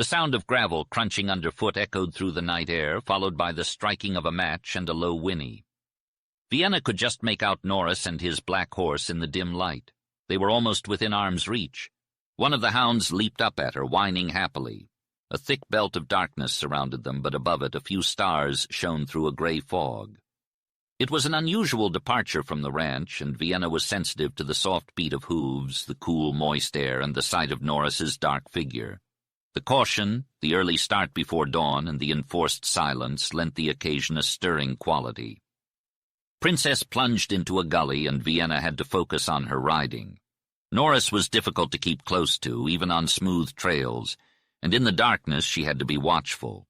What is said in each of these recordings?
The sound of gravel crunching underfoot echoed through the night air, followed by the striking of a match and a low whinny. Vienna could just make out Norris and his black horse in the dim light. They were almost within arm's reach. One of the hounds leaped up at her, whining happily. A thick belt of darkness surrounded them, but above it a few stars shone through a gray fog. It was an unusual departure from the ranch, and Vienna was sensitive to the soft beat of hooves, the cool, moist air, and the sight of Norris's dark figure. The caution, the early start before dawn, and the enforced silence lent the occasion a stirring quality. Princess plunged into a gully, and Vienna had to focus on her riding. Norris was difficult to keep close to, even on smooth trails, and in the darkness she had to be watchful.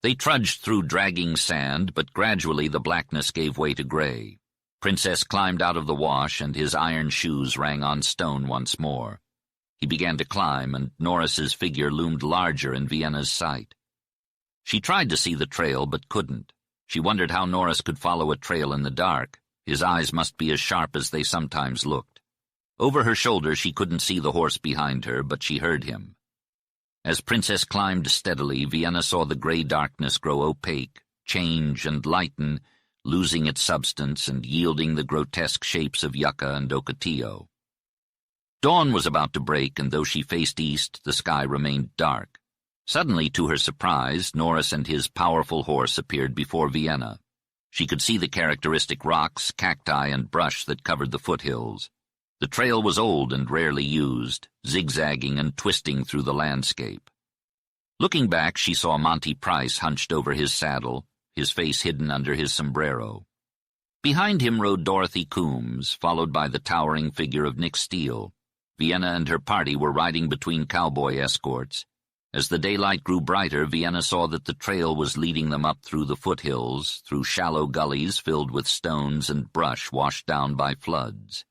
They trudged through dragging sand, but gradually the blackness gave way to gray. Princess climbed out of the wash, and his iron shoes rang on stone once more. He began to climb, and Norris's figure loomed larger in Vienna's sight. She tried to see the trail, but couldn't. She wondered how Norris could follow a trail in the dark. His eyes must be as sharp as they sometimes looked. Over her shoulder she couldn't see the horse behind her, but she heard him. As Princess climbed steadily, Vienna saw the gray darkness grow opaque, change and lighten, losing its substance and yielding the grotesque shapes of Yucca and Ocotillo. Dawn was about to break, and though she faced east, the sky remained dark. Suddenly, to her surprise, Norris and his powerful horse appeared before Vienna. She could see the characteristic rocks, cacti, and brush that covered the foothills. The trail was old and rarely used, zigzagging and twisting through the landscape. Looking back, she saw Monty Price hunched over his saddle, his face hidden under his sombrero. Behind him rode Dorothy Coombs, followed by the towering figure of Nick Steele. Vienna and her party were riding between cowboy escorts. As the daylight grew brighter, Vienna saw that the trail was leading them up through the foothills, through shallow gullies filled with stones and brush washed down by floods.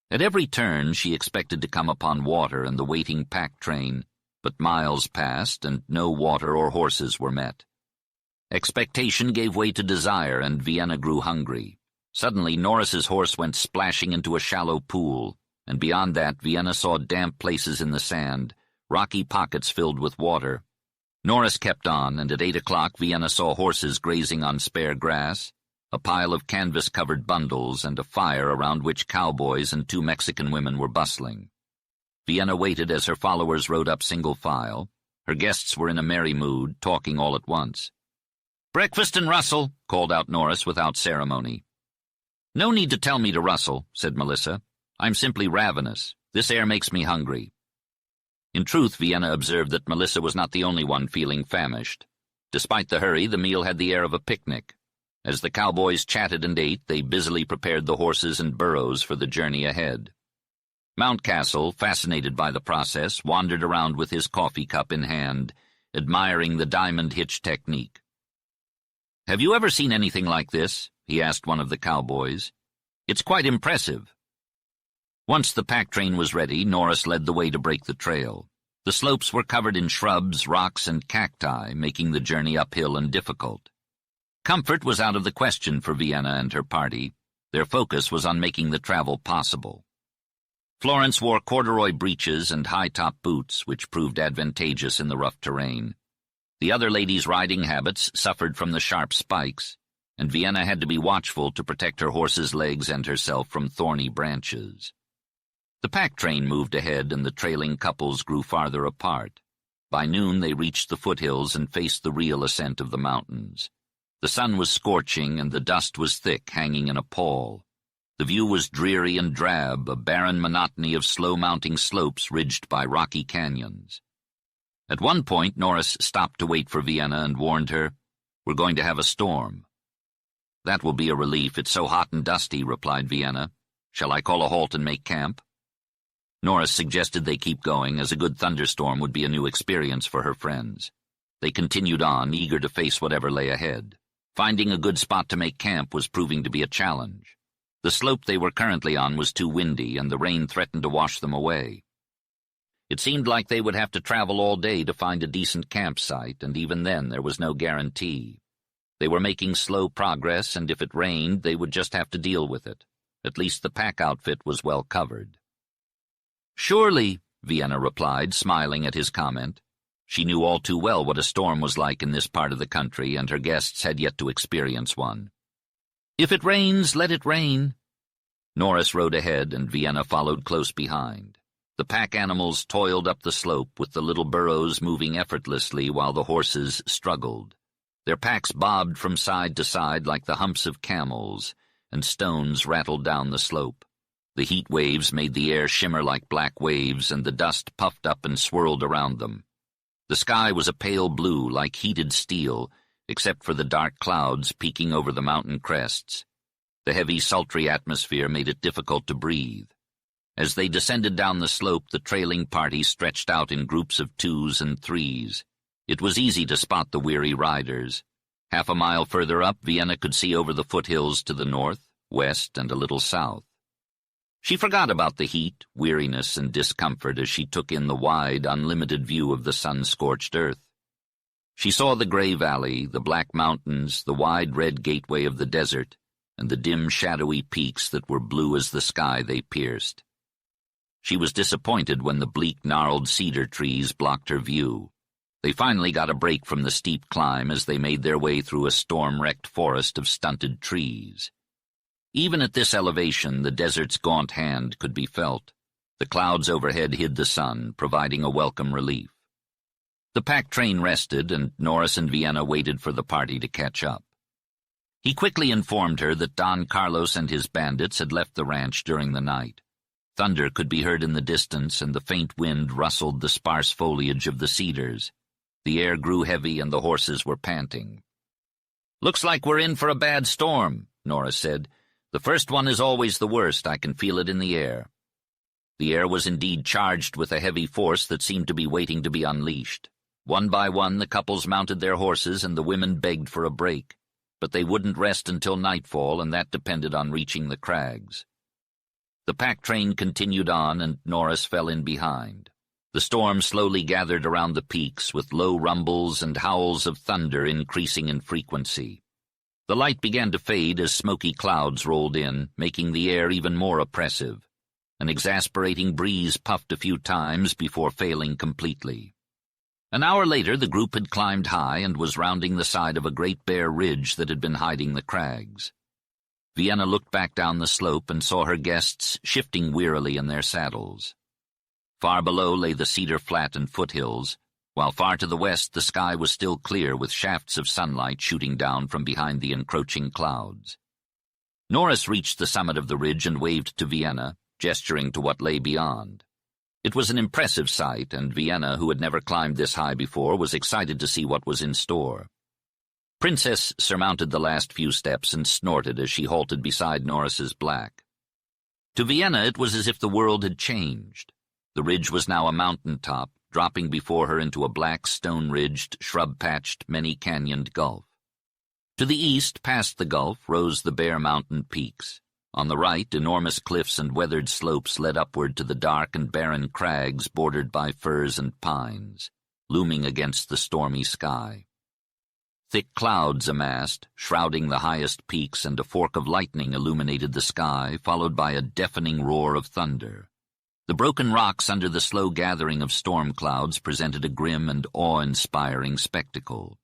At every turn she expected to come upon water and the waiting pack train, but miles passed and no water or horses were met. Expectation gave way to desire, and Vienna grew hungry. Suddenly Norris's horse went splashing into a shallow pool, and beyond that Vienna saw damp places in the sand, rocky pockets filled with water. Norris kept on, and at 8 o'clock Vienna saw horses grazing on spare grass, a pile of canvas-covered bundles, and a fire around which cowboys and 2 Mexican women were bustling. Vienna waited as her followers rode up single file. Her guests were in a merry mood, talking all at once. "Breakfast and rustle," called out Norris without ceremony. "No need to tell me to rustle," said Melissa. "I'm simply ravenous. This air makes me hungry." In truth, Vienna observed that Melissa was not the only one feeling famished. Despite the hurry, the meal had the air of a picnic. As the cowboys chatted and ate, they busily prepared the horses and burros for the journey ahead. Mountcastle, fascinated by the process, wandered around with his coffee cup in hand, admiring the diamond hitch technique. "Have you ever seen anything like this?" he asked one of the cowboys. "It's quite impressive." Once the pack train was ready, Norris led the way to break the trail. The slopes were covered in shrubs, rocks, and cacti, making the journey uphill and difficult. Comfort was out of the question for Vienna and her party. Their focus was on making the travel possible. Florence wore corduroy breeches and high-top boots, which proved advantageous in the rough terrain. The other ladies' riding habits suffered from the sharp spikes, and Vienna had to be watchful to protect her horse's legs and herself from thorny branches. The pack train moved ahead, and the trailing couples grew farther apart. By noon they reached the foothills and faced the real ascent of the mountains. The sun was scorching, and the dust was thick, hanging in a pall. The view was dreary and drab, a barren monotony of slow-mounting slopes ridged by rocky canyons. At one point, Norris stopped to wait for Vienna and warned her, "We're going to have a storm." "That will be a relief. It's so hot and dusty," replied Vienna. "Shall I call a halt and make camp?" Norris suggested they keep going, as a good thunderstorm would be a new experience for her friends. They continued on, eager to face whatever lay ahead. Finding a good spot to make camp was proving to be a challenge. The slope they were currently on was too windy, and the rain threatened to wash them away. It seemed like they would have to travel all day to find a decent campsite, and even then there was no guarantee. They were making slow progress, and if it rained, they would just have to deal with it. At least the pack outfit was well covered. "Surely," Vienna replied, smiling at his comment. She knew all too well what a storm was like in this part of the country, and her guests had yet to experience one. "If it rains, let it rain." Norris rode ahead, and Vienna followed close behind. The pack animals toiled up the slope, with the little burros moving effortlessly while the horses struggled. Their packs bobbed from side to side like the humps of camels, and stones rattled down the slope. The heat waves made the air shimmer like black waves, and the dust puffed up and swirled around them. The sky was a pale blue, like heated steel, except for the dark clouds peeking over the mountain crests. The heavy, sultry atmosphere made it difficult to breathe. As they descended down the slope, the trailing party stretched out in groups of 2s and 3s. It was easy to spot the weary riders. Half a mile further up, Vienna could see over the foothills to the north, west, and a little south. She forgot about the heat, weariness, and discomfort as she took in the wide, unlimited view of the sun-scorched earth. She saw the gray valley, the black mountains, the wide red gateway of the desert, and the dim, shadowy peaks that were blue as the sky they pierced. She was disappointed when the bleak, gnarled cedar trees blocked her view. They finally got a break from the steep climb as they made their way through a storm-wrecked forest of stunted trees. Even at this elevation, the desert's gaunt hand could be felt. The clouds overhead hid the sun, providing a welcome relief. The pack train rested, and Norris and Vienna waited for the party to catch up. He quickly informed her that Don Carlos and his bandits had left the ranch during the night. Thunder could be heard in the distance, and the faint wind rustled the sparse foliage of the cedars. The air grew heavy, and the horses were panting. "Looks like we're in for a bad storm," Norris said. "The first one is always the worst. I can feel it in the air." The air was indeed charged with a heavy force that seemed to be waiting to be unleashed. One by one, the couples mounted their horses, and the women begged for a break. But they wouldn't rest until nightfall, and that depended on reaching the crags. The pack train continued on, and Norris fell in behind. The storm slowly gathered around the peaks, with low rumbles and howls of thunder increasing in frequency. The light began to fade as smoky clouds rolled in, making the air even more oppressive. An exasperating breeze puffed a few times before failing completely. An hour later, the group had climbed high and was rounding the side of a great bare ridge that had been hiding the crags. Vienna looked back down the slope and saw her guests shifting wearily in their saddles. Far below lay the cedar flat and foothills, while far to the west the sky was still clear with shafts of sunlight shooting down from behind the encroaching clouds. Norris reached the summit of the ridge and waved to Vienna, gesturing to what lay beyond. It was an impressive sight, and Vienna, who had never climbed this high before, was excited to see what was in store. Princess surmounted the last few steps and snorted as she halted beside Norris's black. To Vienna it was as if the world had changed. The ridge was now a mountain top, dropping before her into a black, stone-ridged, shrub-patched, many-canyoned gulf. To the east, past the gulf, rose the bare mountain peaks. On the right, enormous cliffs and weathered slopes led upward to the dark and barren crags bordered by firs and pines, looming against the stormy sky. Thick clouds amassed, shrouding the highest peaks, and a fork of lightning illuminated the sky, followed by a deafening roar of thunder. The broken rocks under the slow gathering of storm clouds presented a grim and awe-inspiring spectacle.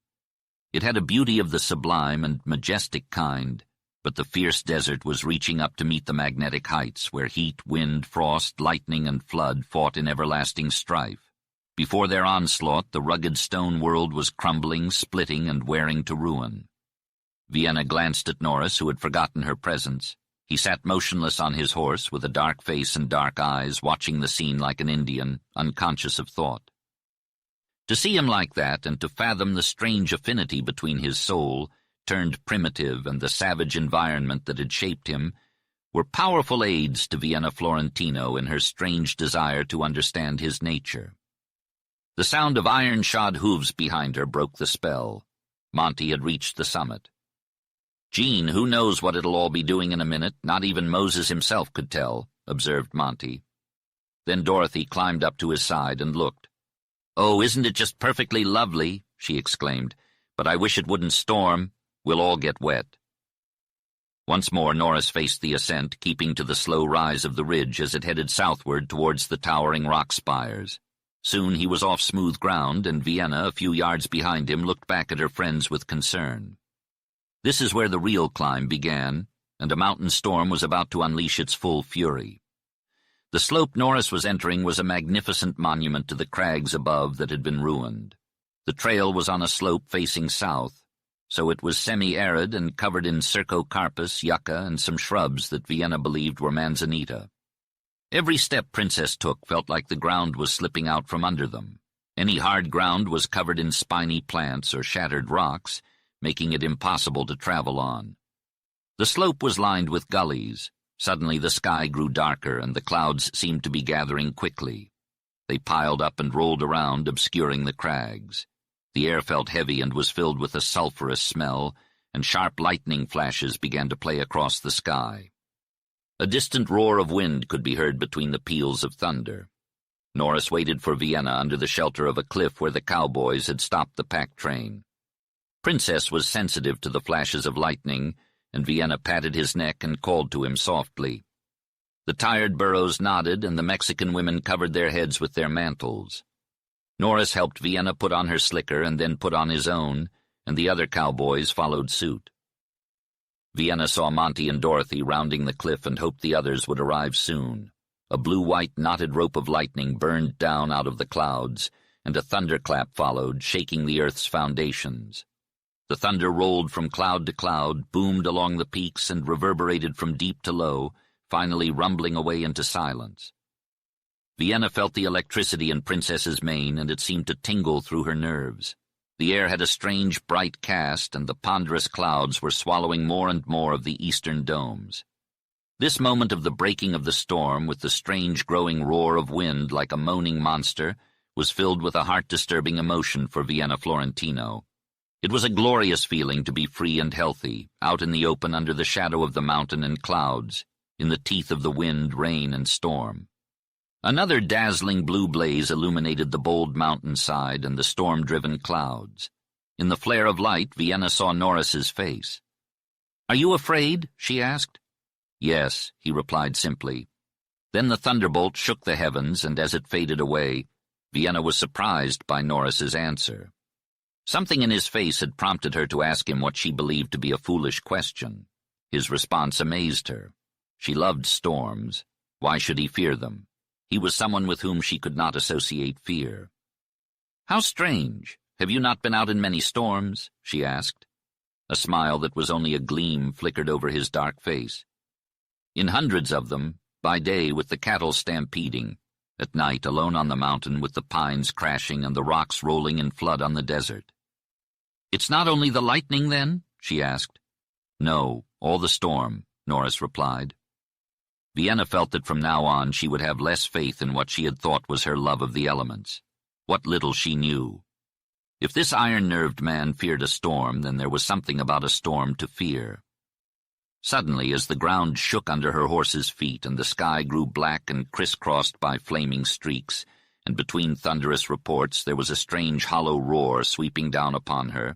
It had a beauty of the sublime and majestic kind, but the fierce desert was reaching up to meet the magnetic heights where heat, wind, frost, lightning, and flood fought in everlasting strife. Before their onslaught, the rugged stone world was crumbling, splitting, and wearing to ruin. Vienna glanced at Norris, who had forgotten her presence. He sat motionless on his horse, with a dark face and dark eyes, watching the scene like an Indian, unconscious of thought. To see him like that, and to fathom the strange affinity between his soul, turned primitive, and the savage environment that had shaped him, were powerful aids to Vienna Florentino in her strange desire to understand his nature. The sound of iron-shod hooves behind her broke the spell. Monty had reached the summit. "Gene, who knows what it'll all be doing in a minute? Not even Moses himself could tell," observed Monty. Then Dorothy climbed up to his side and looked. "Oh, isn't it just perfectly lovely?" she exclaimed. "But I wish it wouldn't storm. We'll all get wet." Once more Norris faced the ascent, keeping to the slow rise of the ridge as it headed southward towards the towering rock spires. Soon he was off smooth ground, and Vienna, a few yards behind him, looked back at her friends with concern. This is where the real climb began, and a mountain storm was about to unleash its full fury. The slope Norris was entering was a magnificent monument to the crags above that had been ruined. The trail was on a slope facing south, so it was semi-arid and covered in cercocarpus, yucca, and some shrubs that Vienna believed were manzanita. Every step Princess took felt like the ground was slipping out from under them. Any hard ground was covered in spiny plants or shattered rocks, making it impossible to travel on. The slope was lined with gullies. Suddenly the sky grew darker, and the clouds seemed to be gathering quickly. They piled up and rolled around, obscuring the crags. The air felt heavy and was filled with a sulphurous smell, and sharp lightning flashes began to play across the sky. A distant roar of wind could be heard between the peals of thunder. Norris waited for Vienna under the shelter of a cliff where the cowboys had stopped the pack train. Princess was sensitive to the flashes of lightning, and Vienna patted his neck and called to him softly. The tired burros nodded, and the Mexican women covered their heads with their mantles. Norris helped Vienna put on her slicker and then put on his own, and the other cowboys followed suit. Vienna saw Monty and Dorothy rounding the cliff and hoped the others would arrive soon. A blue-white knotted rope of lightning burned down out of the clouds, and a thunderclap followed, shaking the earth's foundations. The thunder rolled from cloud to cloud, boomed along the peaks, and reverberated from deep to low, finally rumbling away into silence. Vienna felt the electricity in Princess's mane, and it seemed to tingle through her nerves. The air had a strange, bright cast, and the ponderous clouds were swallowing more and more of the eastern domes. This moment of the breaking of the storm, with the strange growing roar of wind like a moaning monster, was filled with a heart-disturbing emotion for Vienna Florentino. It was a glorious feeling to be free and healthy, out in the open under the shadow of the mountain and clouds, in the teeth of the wind, rain, and storm. Another dazzling blue blaze illuminated the bold mountainside and the storm-driven clouds. In the flare of light, Vienna saw Norris's face. "Are you afraid?" she asked. "Yes," he replied simply. Then the thunderbolt shook the heavens, and as it faded away, Vienna was surprised by Norris's answer. Something in his face had prompted her to ask him what she believed to be a foolish question. His response amazed her. She loved storms. Why should he fear them? He was someone with whom she could not associate fear. "How strange. Have you not been out in many storms?" she asked. A smile that was only a gleam flickered over his dark face. "In hundreds of them, by day with the cattle stampeding, at night alone on the mountain with the pines crashing and the rocks rolling in flood on the desert." "It's not only the lightning, then?" she asked. "No, all the storm," Norris replied. Vienna felt that from now on she would have less faith in what she had thought was her love of the elements. What little she knew. If this iron-nerved man feared a storm, then there was something about a storm to fear. Suddenly, as the ground shook under her horse's feet and the sky grew black and crisscrossed by flaming streaks, and between thunderous reports there was a strange hollow roar sweeping down upon her,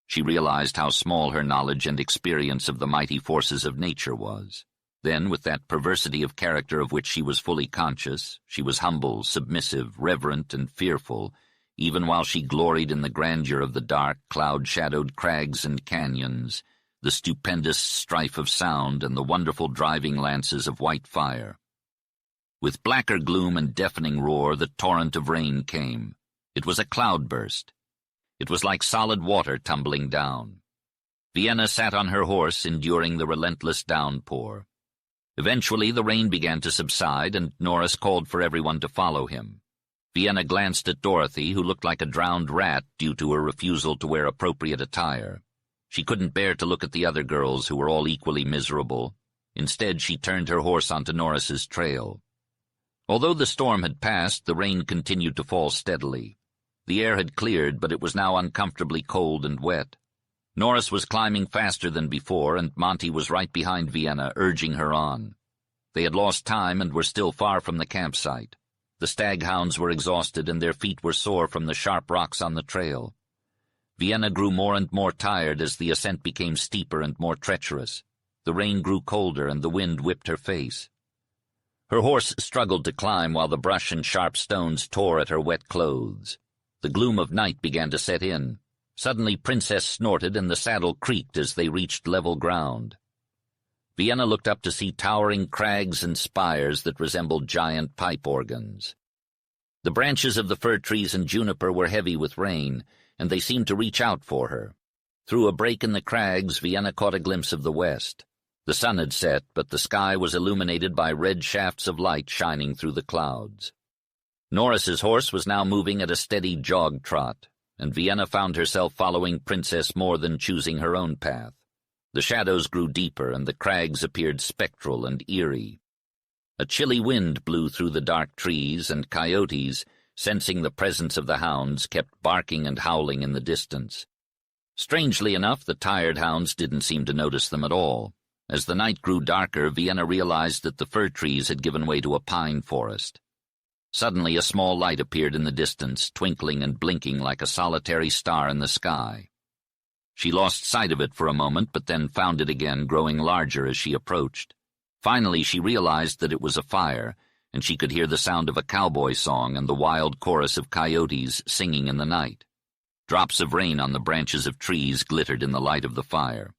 she realized how small her knowledge and experience of the mighty forces of nature was. Then, with that perversity of character of which she was fully conscious, she was humble, submissive, reverent, and fearful, even while she gloried in the grandeur of the dark, cloud-shadowed crags and canyons, the stupendous strife of sound, and the wonderful driving lances of white fire. With blacker gloom and deafening roar, the torrent of rain came. It was a cloudburst. It was like solid water tumbling down. Vienna sat on her horse, enduring the relentless downpour. Eventually the rain began to subside, and Norris called for everyone to follow him. Vienna glanced at Dorothy, who looked like a drowned rat due to her refusal to wear appropriate attire. She couldn't bear to look at the other girls, who were all equally miserable. Instead, she turned her horse onto Norris's trail. Although the storm had passed, the rain continued to fall steadily. The air had cleared, but it was now uncomfortably cold and wet. Norris was climbing faster than before, and Monty was right behind Vienna, urging her on. They had lost time and were still far from the campsite. The staghounds were exhausted, and their feet were sore from the sharp rocks on the trail. Vienna grew more and more tired as the ascent became steeper and more treacherous. The rain grew colder, and the wind whipped her face. Her horse struggled to climb while the brush and sharp stones tore at her wet clothes. The gloom of night began to set in. Suddenly Princess snorted and the saddle creaked as they reached level ground. Vienna looked up to see towering crags and spires that resembled giant pipe organs. The branches of the fir trees and juniper were heavy with rain, and they seemed to reach out for her. Through a break in the crags, Vienna caught a glimpse of the west. The sun had set, but the sky was illuminated by red shafts of light shining through the clouds. Norris's horse was now moving at a steady jog trot, and Vienna found herself following Princess more than choosing her own path. The shadows grew deeper, and the crags appeared spectral and eerie. A chilly wind blew through the dark trees, and coyotes, sensing the presence of the hounds, kept barking and howling in the distance. Strangely enough, the tired hounds didn't seem to notice them at all. As the night grew darker, Vienna realized that the fir trees had given way to a pine forest. Suddenly a small light appeared in the distance, twinkling and blinking like a solitary star in the sky. She lost sight of it for a moment, but then found it again, growing larger as she approached. Finally she realized that it was a fire, and she could hear the sound of a cowboy song and the wild chorus of coyotes singing in the night. Drops of rain on the branches of trees glittered in the light of the fire.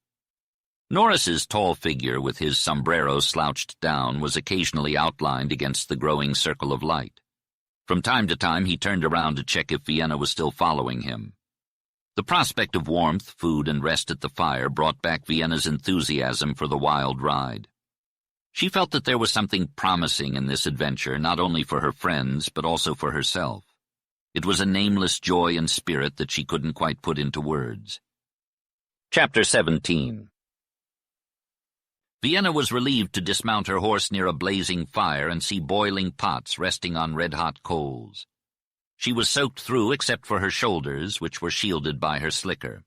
Norris's tall figure, with his sombrero slouched down, was occasionally outlined against the growing circle of light. From time to time he turned around to check if Vienna was still following him. The prospect of warmth, food, and rest at the fire brought back Vienna's enthusiasm for the wild ride. She felt that there was something promising in this adventure, not only for her friends, but also for herself. It was a nameless joy and spirit that she couldn't quite put into words. Chapter 17. Vienna was relieved to dismount her horse near a blazing fire and see boiling pots resting on red-hot coals. She was soaked through except for her shoulders, which were shielded by her slicker.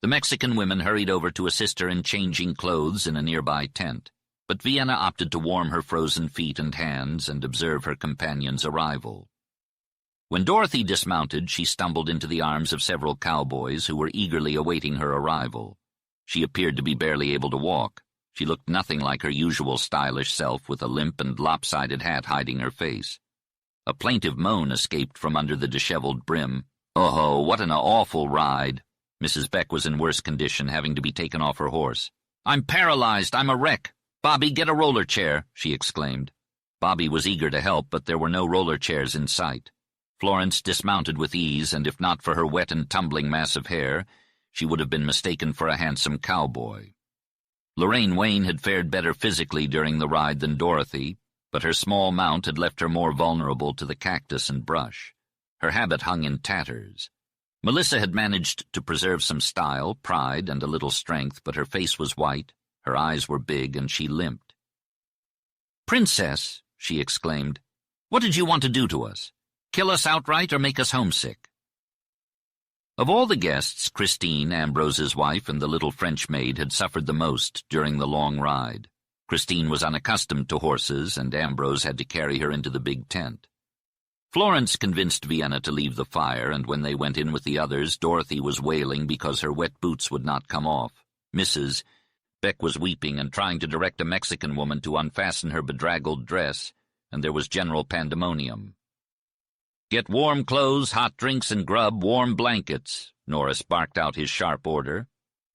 The Mexican women hurried over to assist her in changing clothes in a nearby tent, but Vienna opted to warm her frozen feet and hands and observe her companion's arrival. When Dorothy dismounted, she stumbled into the arms of several cowboys who were eagerly awaiting her arrival. She appeared to be barely able to walk. She looked nothing like her usual stylish self, with a limp and lopsided hat hiding her face. A plaintive moan escaped from under the disheveled brim. "Oh, what an awful ride!" Mrs. Beck was in worse condition, having to be taken off her horse. "I'm paralyzed! I'm a wreck! Bobby, get a roller chair!" she exclaimed. Bobby was eager to help, but there were no roller chairs in sight. Florence dismounted with ease, and if not for her wet and tumbling mass of hair, she would have been mistaken for a handsome cowboy. Lorraine Wayne had fared better physically during the ride than Dorothy, but her small mount had left her more vulnerable to the cactus and brush. Her habit hung in tatters. Melissa had managed to preserve some style, pride, and a little strength, but her face was white, her eyes were big, and she limped. "Princess," she exclaimed, "what did you want to do to us? Kill us outright or make us homesick?" Of all the guests, Christine, Ambrose's wife, and the little French maid had suffered the most during the long ride. Christine was unaccustomed to horses, and Ambrose had to carry her into the big tent. Florence convinced Vienna to leave the fire, and when they went in with the others, Dorothy was wailing because her wet boots would not come off. Mrs. Beck was weeping and trying to direct a Mexican woman to unfasten her bedraggled dress, and there was general pandemonium. "Get warm clothes, hot drinks, and grub, warm blankets," Norris barked out his sharp order.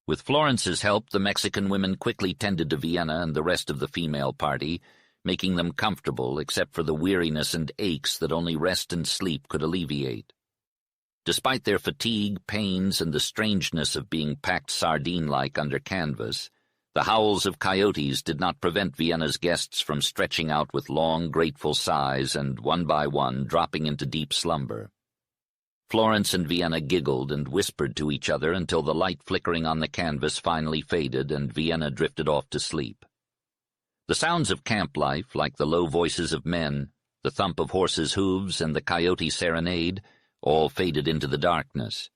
With Florence's help, the Mexican women quickly tended to Vienna and the rest of the female party, making them comfortable except for the weariness and aches that only rest and sleep could alleviate. Despite their fatigue, pains, and the strangeness of being packed sardine-like under canvas, the howls of coyotes did not prevent Vienna's guests from stretching out with long, grateful sighs and, one by one, dropping into deep slumber. Florence and Vienna giggled and whispered to each other until the light flickering on the canvas finally faded and Vienna drifted off to sleep. The sounds of camp life, like the low voices of men, the thump of horses' hooves, and the coyote serenade, all faded into the darkness.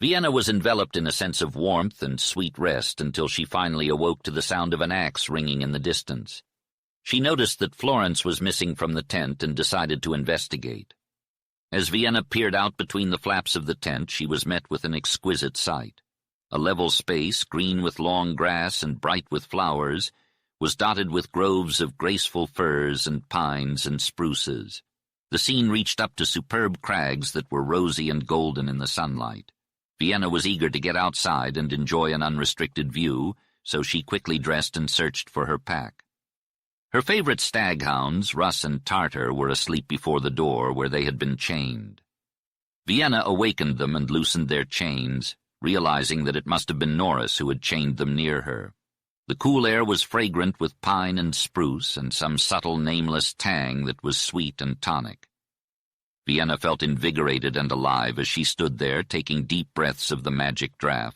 Vienna was enveloped in a sense of warmth and sweet rest until she finally awoke to the sound of an axe ringing in the distance. She noticed that Florence was missing from the tent and decided to investigate. As Vienna peered out between the flaps of the tent, she was met with an exquisite sight. A level space, green with long grass and bright with flowers, was dotted with groves of graceful firs and pines and spruces. The scene reached up to superb crags that were rosy and golden in the sunlight. Vienna was eager to get outside and enjoy an unrestricted view, so she quickly dressed and searched for her pack. Her favorite staghounds, Russ and Tartar, were asleep before the door where they had been chained. Vienna awakened them and loosened their chains, realizing that it must have been Norris who had chained them near her. The cool air was fragrant with pine and spruce and some subtle nameless tang that was sweet and tonic. Vienna felt invigorated and alive as she stood there, taking deep breaths of the magic draught.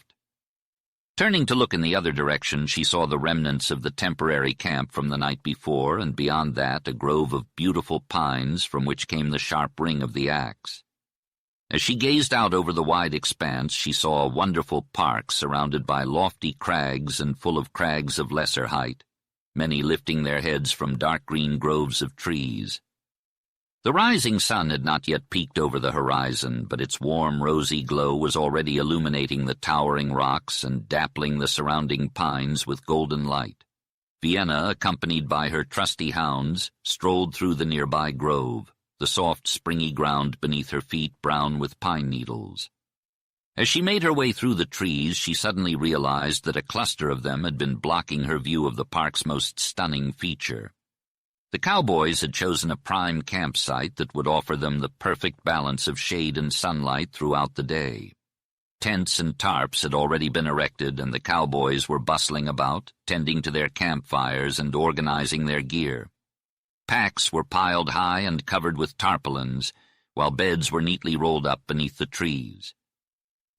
Turning to look in the other direction, she saw the remnants of the temporary camp from the night before, and beyond that a grove of beautiful pines from which came the sharp ring of the axe. As she gazed out over the wide expanse, she saw a wonderful park surrounded by lofty crags and full of crags of lesser height, many lifting their heads from dark green groves of trees. The rising sun had not yet peaked over the horizon, but its warm, rosy glow was already illuminating the towering rocks and dappling the surrounding pines with golden light. Vienna, accompanied by her trusty hounds, strolled through the nearby grove, the soft, springy ground beneath her feet brown with pine needles. As she made her way through the trees, she suddenly realized that a cluster of them had been blocking her view of the park's most stunning feature. The cowboys had chosen a prime campsite that would offer them the perfect balance of shade and sunlight throughout the day. Tents and tarps had already been erected, and the cowboys were bustling about, tending to their campfires and organizing their gear. Packs were piled high and covered with tarpaulins, while beds were neatly rolled up beneath the trees.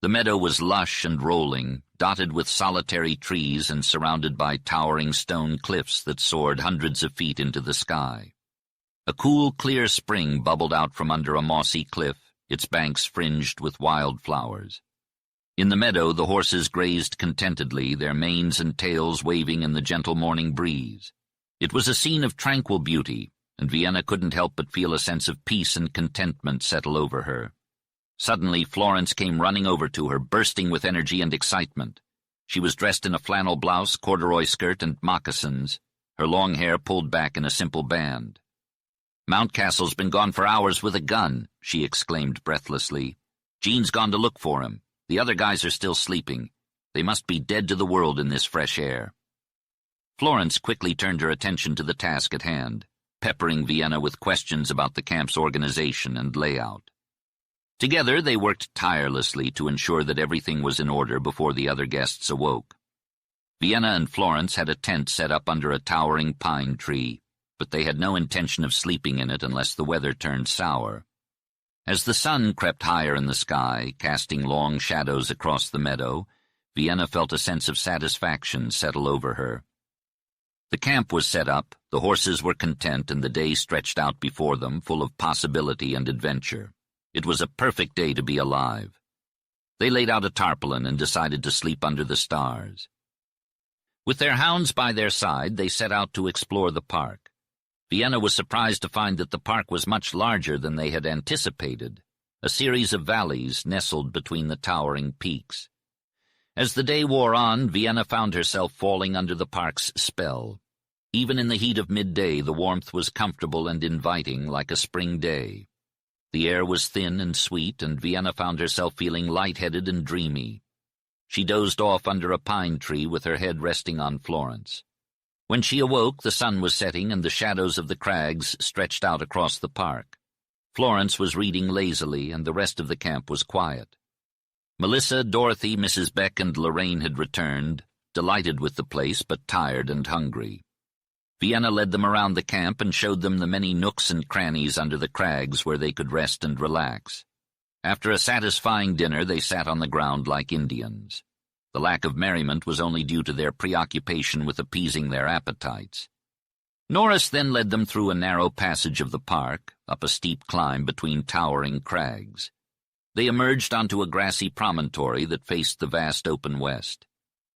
The meadow was lush and rolling, dotted with solitary trees and surrounded by towering stone cliffs that soared hundreds of feet into the sky. A cool, clear spring bubbled out from under a mossy cliff, its banks fringed with wildflowers. In the meadow the horses grazed contentedly, their manes and tails waving in the gentle morning breeze. It was a scene of tranquil beauty, and Vienna couldn't help but feel a sense of peace and contentment settle over her. Suddenly Florence came running over to her, bursting with energy and excitement. She was dressed in a flannel blouse, corduroy skirt, and moccasins, her long hair pulled back in a simple band. "Mountcastle's been gone for hours with a gun," she exclaimed breathlessly. "Jean's gone to look for him. The other guys are still sleeping. They must be dead to the world in this fresh air." Florence quickly turned her attention to the task at hand, peppering Vienna with questions about the camp's organization and layout. Together they worked tirelessly to ensure that everything was in order before the other guests awoke. Vienna and Florence had a tent set up under a towering pine tree, but they had no intention of sleeping in it unless the weather turned sour. As the sun crept higher in the sky, casting long shadows across the meadow, Vienna felt a sense of satisfaction settle over her. The camp was set up, the horses were content, and the day stretched out before them, full of possibility and adventure. It was a perfect day to be alive. They laid out a tarpaulin and decided to sleep under the stars. With their hounds by their side, they set out to explore the park. Vienna was surprised to find that the park was much larger than they had anticipated, a series of valleys nestled between the towering peaks. As the day wore on, Vienna found herself falling under the park's spell. Even in the heat of midday, the warmth was comfortable and inviting like a spring day. The air was thin and sweet, and Vienna found herself feeling lightheaded and dreamy. She dozed off under a pine tree with her head resting on Florence. When she awoke, the sun was setting and the shadows of the crags stretched out across the park. Florence was reading lazily, and the rest of the camp was quiet. Melissa, Dorothy, Mrs. Beck, and Lorraine had returned, delighted with the place but tired and hungry. Vienna led them around the camp and showed them the many nooks and crannies under the crags where they could rest and relax. After a satisfying dinner, they sat on the ground like Indians. The lack of merriment was only due to their preoccupation with appeasing their appetites. Norris then led them through a narrow passage of the park, up a steep climb between towering crags. They emerged onto a grassy promontory that faced the vast open west.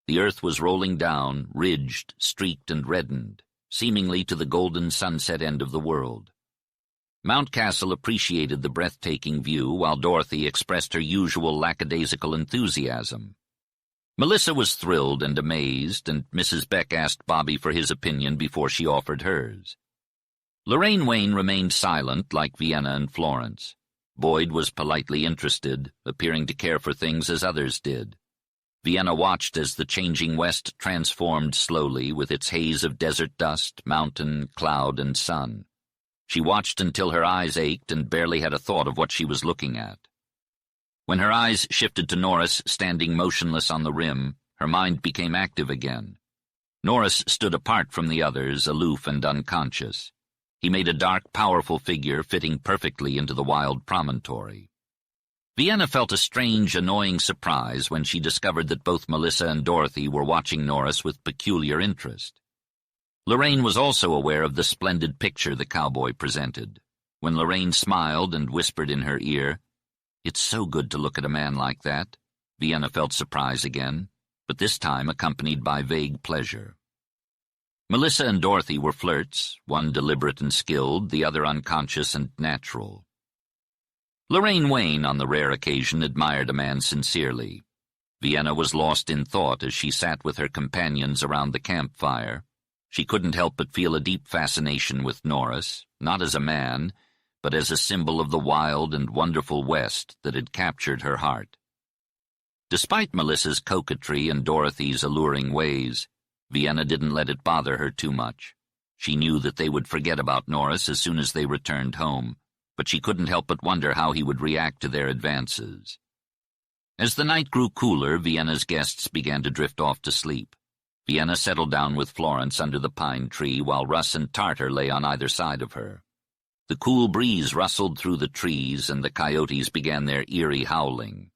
The earth was rolling down, ridged, streaked, and reddened, seemingly to the golden sunset end of the world. Mountcastle appreciated the breathtaking view, while Dorothy expressed her usual lackadaisical enthusiasm. Melissa was thrilled and amazed, and Mrs. Beck asked Bobby for his opinion before she offered hers. Lorraine Wayne remained silent like Vienna and Florence. Boyd was politely interested, appearing to care for things as others did. Vienna watched as the changing west transformed slowly with its haze of desert dust, mountain, cloud, and sun. She watched until her eyes ached and barely had a thought of what she was looking at. When her eyes shifted to Norris standing motionless on the rim, her mind became active again. Norris stood apart from the others, aloof and unconscious. He made a dark, powerful figure fitting perfectly into the wild promontory. Vienna felt a strange, annoying surprise when she discovered that both Melissa and Dorothy were watching Norris with peculiar interest. Lorraine was also aware of the splendid picture the cowboy presented. When Lorraine smiled and whispered in her ear, "It's so good to look at a man like that," Vienna felt surprise again, but this time accompanied by vague pleasure. Melissa and Dorothy were flirts, one deliberate and skilled, the other unconscious and natural. Lorraine Wayne, on the rare occasion, admired a man sincerely. Vienna was lost in thought as she sat with her companions around the campfire. She couldn't help but feel a deep fascination with Norris, not as a man, but as a symbol of the wild and wonderful West that had captured her heart. Despite Melissa's coquetry and Dorothy's alluring ways, Vienna didn't let it bother her too much. She knew that they would forget about Norris as soon as they returned home, but she couldn't help but wonder how he would react to their advances. As the night grew cooler, Vienna's guests began to drift off to sleep. Vienna settled down with Florence under the pine tree, while Russ and Tartar lay on either side of her. The cool breeze rustled through the trees, and the coyotes began their eerie howling.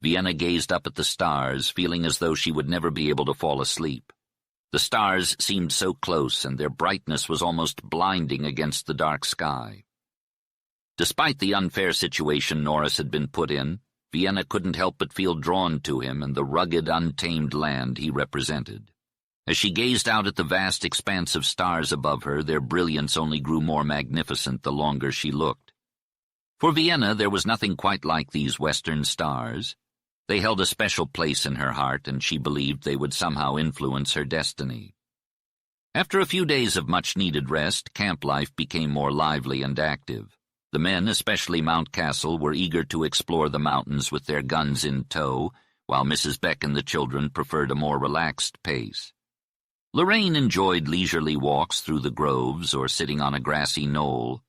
Vienna gazed up at the stars, feeling as though she would never be able to fall asleep. The stars seemed so close, and their brightness was almost blinding against the dark sky. Despite the unfair situation Norris had been put in, Vienna couldn't help but feel drawn to him and the rugged, untamed land he represented. As she gazed out at the vast expanse of stars above her, their brilliance only grew more magnificent the longer she looked. For Vienna, there was nothing quite like these western stars. They held a special place in her heart, and she believed they would somehow influence her destiny. After a few days of much-needed rest, camp life became more lively and active. The men, especially Mountcastle, were eager to explore the mountains with their guns in tow, while Mrs. Beck and the children preferred a more relaxed pace. Lorraine enjoyed leisurely walks through the groves or sitting on a grassy knoll,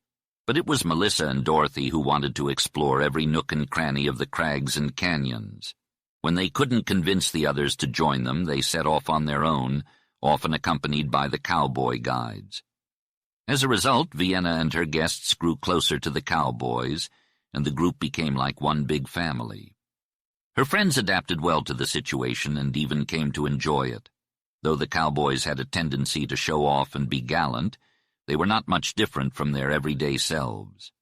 but it was Melissa and Dorothy who wanted to explore every nook and cranny of the crags and canyons. When they couldn't convince the others to join them, they set off on their own, often accompanied by the cowboy guides. As a result, Vienna and her guests grew closer to the cowboys, and the group became like one big family. Her friends adapted well to the situation and even came to enjoy it. Though the cowboys had a tendency to show off and be gallant, they were not much different from their everyday selves.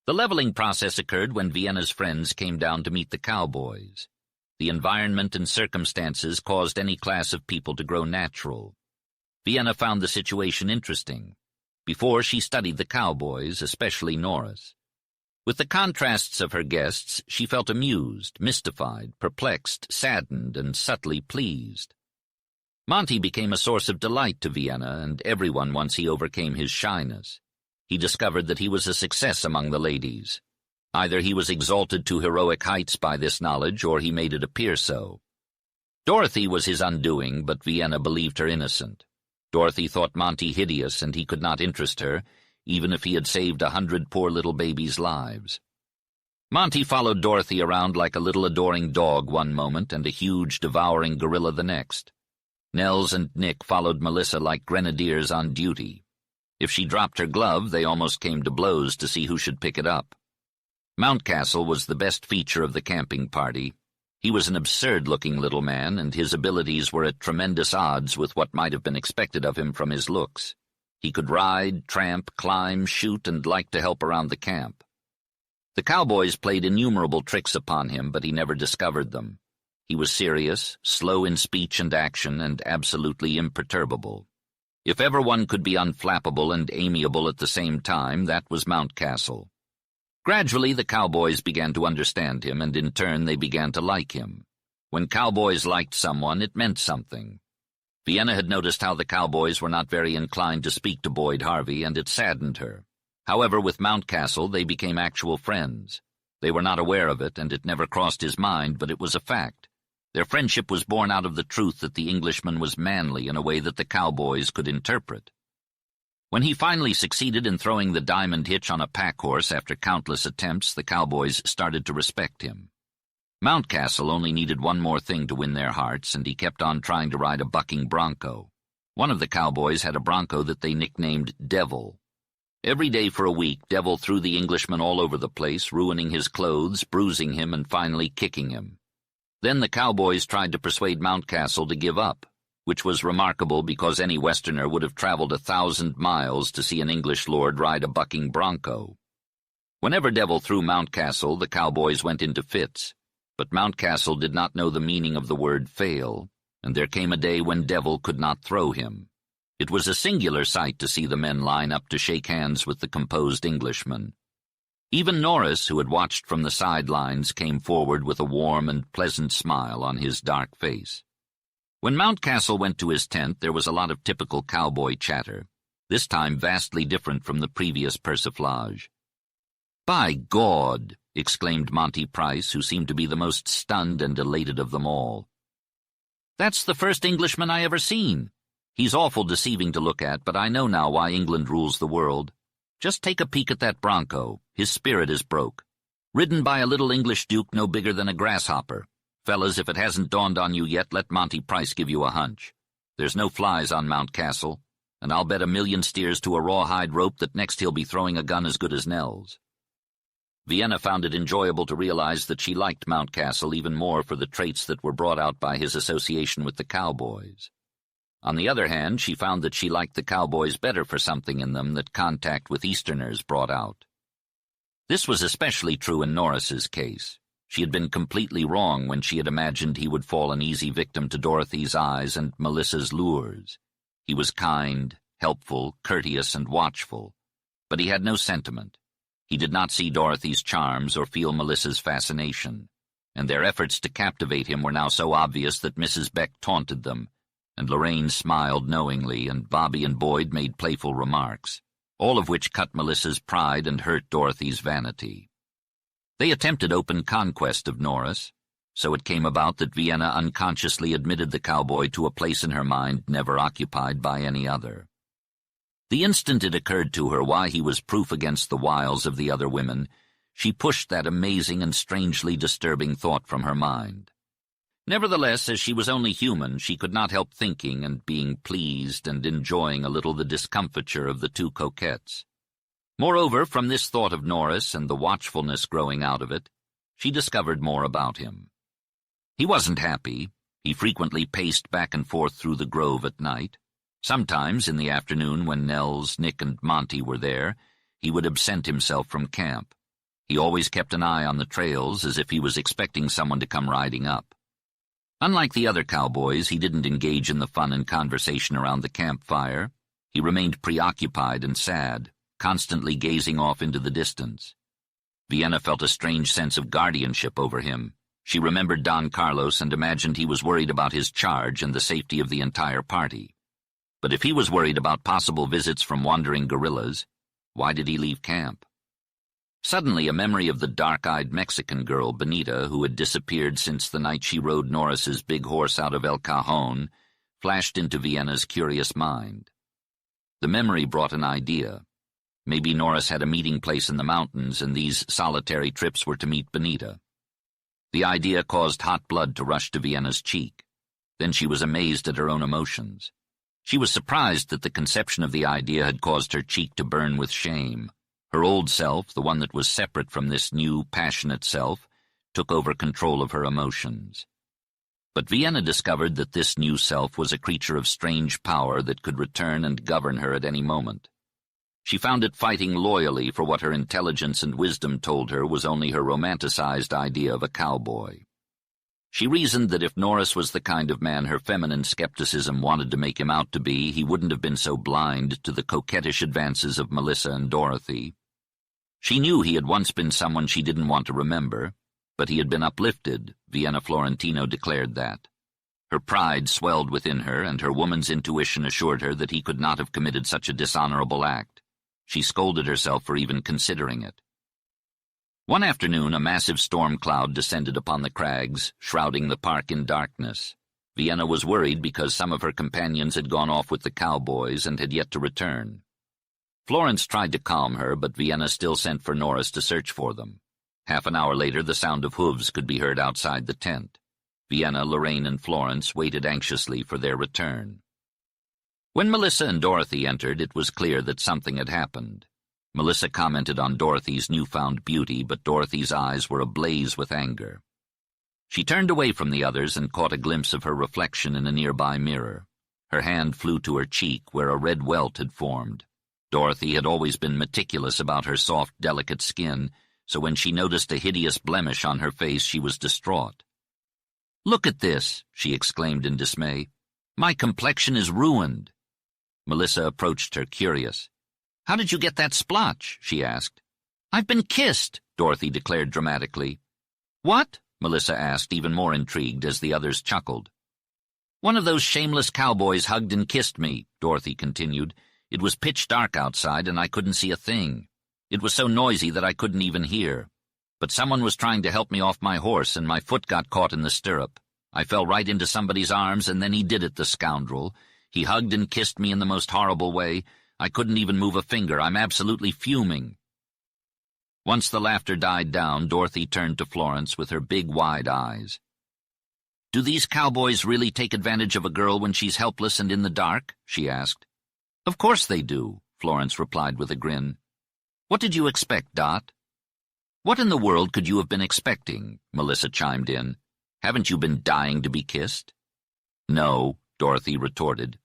The leveling process occurred when Vienna's friends came down to meet the cowboys. The environment and circumstances caused any class of people to grow natural. Vienna found the situation interesting. Before, she studied the cowboys, especially Norris. With the contrasts of her guests, she felt amused, mystified, perplexed, saddened, and subtly pleased. Monty became a source of delight to Vienna and everyone once he overcame his shyness. He discovered that he was a success among the ladies. Either he was exalted to heroic heights by this knowledge, or he made it appear so. Dorothy was his undoing, but Vienna believed her innocent. Dorothy thought Monty hideous, and he could not interest her, even if he had saved 100 poor little babies' lives. Monty followed Dorothy around like a little adoring dog one moment and a huge, devouring gorilla the next. Nels and Nick followed Melissa like grenadiers on duty. If she dropped her glove, they almost came to blows to see who should pick it up. Mountcastle was the best feature of the camping party. He was an absurd-looking little man, and his abilities were at tremendous odds with what might have been expected of him from his looks. He could ride, tramp, climb, shoot, and liked to help around the camp. The cowboys played innumerable tricks upon him, but he never discovered them. He was serious, slow in speech and action, and absolutely imperturbable. If ever one could be unflappable and amiable at the same time, that was Mountcastle. Gradually, the cowboys began to understand him, and in turn they began to like him. When cowboys liked someone, it meant something. Vienna had noticed how the cowboys were not very inclined to speak to Boyd Harvey, and it saddened her. However, with Mountcastle, they became actual friends. They were not aware of it, and it never crossed his mind, but it was a fact. Their friendship was born out of the truth that the Englishman was manly in a way that the cowboys could interpret. When he finally succeeded in throwing the diamond hitch on a pack horse after countless attempts, the cowboys started to respect him. Mountcastle only needed one more thing to win their hearts, and he kept on trying to ride a bucking bronco. One of the cowboys had a bronco that they nicknamed Devil. Every day for a week, Devil threw the Englishman all over the place, ruining his clothes, bruising him, and finally kicking him. Then the cowboys tried to persuade Mountcastle to give up, which was remarkable because any Westerner would have traveled 1,000 miles to see an English lord ride a bucking bronco. Whenever Devil threw Mountcastle, the cowboys went into fits, but Mountcastle did not know the meaning of the word fail, and there came a day when Devil could not throw him. It was a singular sight to see the men line up to shake hands with the composed Englishman. Even Norris, who had watched from the sidelines, came forward with a warm and pleasant smile on his dark face. When Mountcastle went to his tent, there was a lot of typical cowboy chatter, this time vastly different from the previous persiflage. "By God!" exclaimed Monty Price, who seemed to be the most stunned and elated of them all. "That's the first Englishman I ever seen. He's awful deceiving to look at, but I know now why England rules the world. Just take a peek at that bronco. His spirit is broke. Ridden by a little English duke no bigger than a grasshopper. Fellas, if it hasn't dawned on you yet, let Monty Price give you a hunch. There's no flies on Mountcastle, and I'll bet 1,000,000 steers to a rawhide rope that next he'll be throwing a gun as good as Nell's." Vienna found it enjoyable to realize that she liked Mountcastle even more for the traits that were brought out by his association with the cowboys. On the other hand, she found that she liked the cowboys better for something in them that contact with Easterners brought out. This was especially true in Norris's case. She had been completely wrong when she had imagined he would fall an easy victim to Dorothy's eyes and Melissa's lures. He was kind, helpful, courteous, and watchful, but he had no sentiment. He did not see Dorothy's charms or feel Melissa's fascination, and their efforts to captivate him were now so obvious that Mrs. Beck taunted them, and Lorraine smiled knowingly, and Bobby and Boyd made playful remarks, all of which cut Melissa's pride and hurt Dorothy's vanity. They attempted open conquest of Norris, so it came about that Vienna unconsciously admitted the cowboy to a place in her mind never occupied by any other. The instant it occurred to her why he was proof against the wiles of the other women, she pushed that amazing and strangely disturbing thought from her mind. Nevertheless, as she was only human, she could not help thinking and being pleased and enjoying a little the discomfiture of the two coquettes. Moreover, from this thought of Norris and the watchfulness growing out of it, she discovered more about him. He wasn't happy. He frequently paced back and forth through the grove at night. Sometimes, in the afternoon when Nels, Nick, and Monty were there, he would absent himself from camp. He always kept an eye on the trails, as if he was expecting someone to come riding up. Unlike the other cowboys, he didn't engage in the fun and conversation around the campfire. He remained preoccupied and sad, constantly gazing off into the distance. Vienna felt a strange sense of guardianship over him. She remembered Don Carlos and imagined he was worried about his charge and the safety of the entire party. But if he was worried about possible visits from wandering guerrillas, why did he leave camp? Suddenly, a memory of the dark-eyed Mexican girl, Benita, who had disappeared since the night she rode Norris's big horse out of El Cajon, flashed into Vienna's curious mind. The memory brought an idea. Maybe Norris had a meeting place in the mountains, and these solitary trips were to meet Benita. The idea caused hot blood to rush to Vienna's cheek. Then she was amazed at her own emotions. She was surprised that the conception of the idea had caused her cheek to burn with shame. Her old self, the one that was separate from this new, passionate self, took over control of her emotions. But Vienna discovered that this new self was a creature of strange power that could return and govern her at any moment. She found it fighting loyally for what her intelligence and wisdom told her was only her romanticized idea of a cowboy. She reasoned that if Norris was the kind of man her feminine skepticism wanted to make him out to be, he wouldn't have been so blind to the coquettish advances of Melissa and Dorothy. She knew he had once been someone she didn't want to remember, But he had been uplifted, Vienna Florentino declared that. Her pride swelled within her, and her woman's intuition assured her that he could not have committed such a dishonorable act. She scolded herself for even considering it. One afternoon, a massive storm cloud descended upon the crags, shrouding the park in darkness. Vienna was worried because some of her companions had gone off with the cowboys and had yet to return. Florence tried to calm her, but Vienna still sent for Norris to search for them. Half an hour later, the sound of hooves could be heard outside the tent. Vienna, Lorraine, and Florence waited anxiously for their return. When Melissa and Dorothy entered, it was clear that something had happened. Melissa commented on Dorothy's newfound beauty, but Dorothy's eyes were ablaze with anger. She turned away from the others and caught a glimpse of her reflection in a nearby mirror. Her hand flew to her cheek, where a red welt had formed. Dorothy had always been meticulous about her soft, delicate skin, so when she noticed a hideous blemish on her face, she was distraught. "Look at this," she exclaimed in dismay. "My complexion is ruined." Melissa approached her, curious. "How did you get that splotch?" she asked. "I've been kissed," Dorothy declared dramatically. "What?" Melissa asked, even more intrigued, as the others chuckled. "One of those shameless cowboys hugged and kissed me," Dorothy continued. "It was pitch dark outside, and I couldn't see a thing. It was so noisy that I couldn't even hear. But someone was trying to help me off my horse, and my foot got caught in the stirrup. I fell right into somebody's arms, and then he did it, the scoundrel. He hugged and kissed me in the most horrible way. I couldn't even move a finger. I'm absolutely fuming." Once the laughter died down, Dorothy turned to Florence with her big, wide eyes. "Do these cowboys really take advantage of a girl when she's helpless and in the dark?" she asked. "Of course they do," Florence replied with a grin. "What did you expect, Dot?" "What in the world could you have been expecting?" Melissa chimed in. "Haven't you been dying to be kissed?" "No," Dorothy retorted.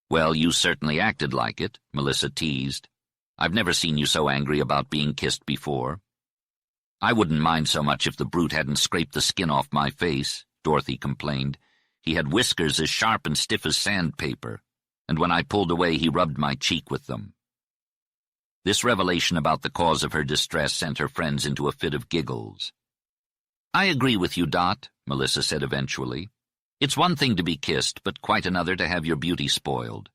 "Well, you certainly acted like it," Melissa teased. "I've never seen you so angry about being kissed before." "I wouldn't mind so much if the brute hadn't scraped the skin off my face," Dorothy complained. "He had whiskers as sharp and stiff as sandpaper, and when I pulled away he rubbed my cheek with them." This revelation about the cause of her distress sent her friends into a fit of giggles. "I agree with you, Dot," Melissa said eventually. "It's one thing to be kissed, but quite another to have your beauty spoiled.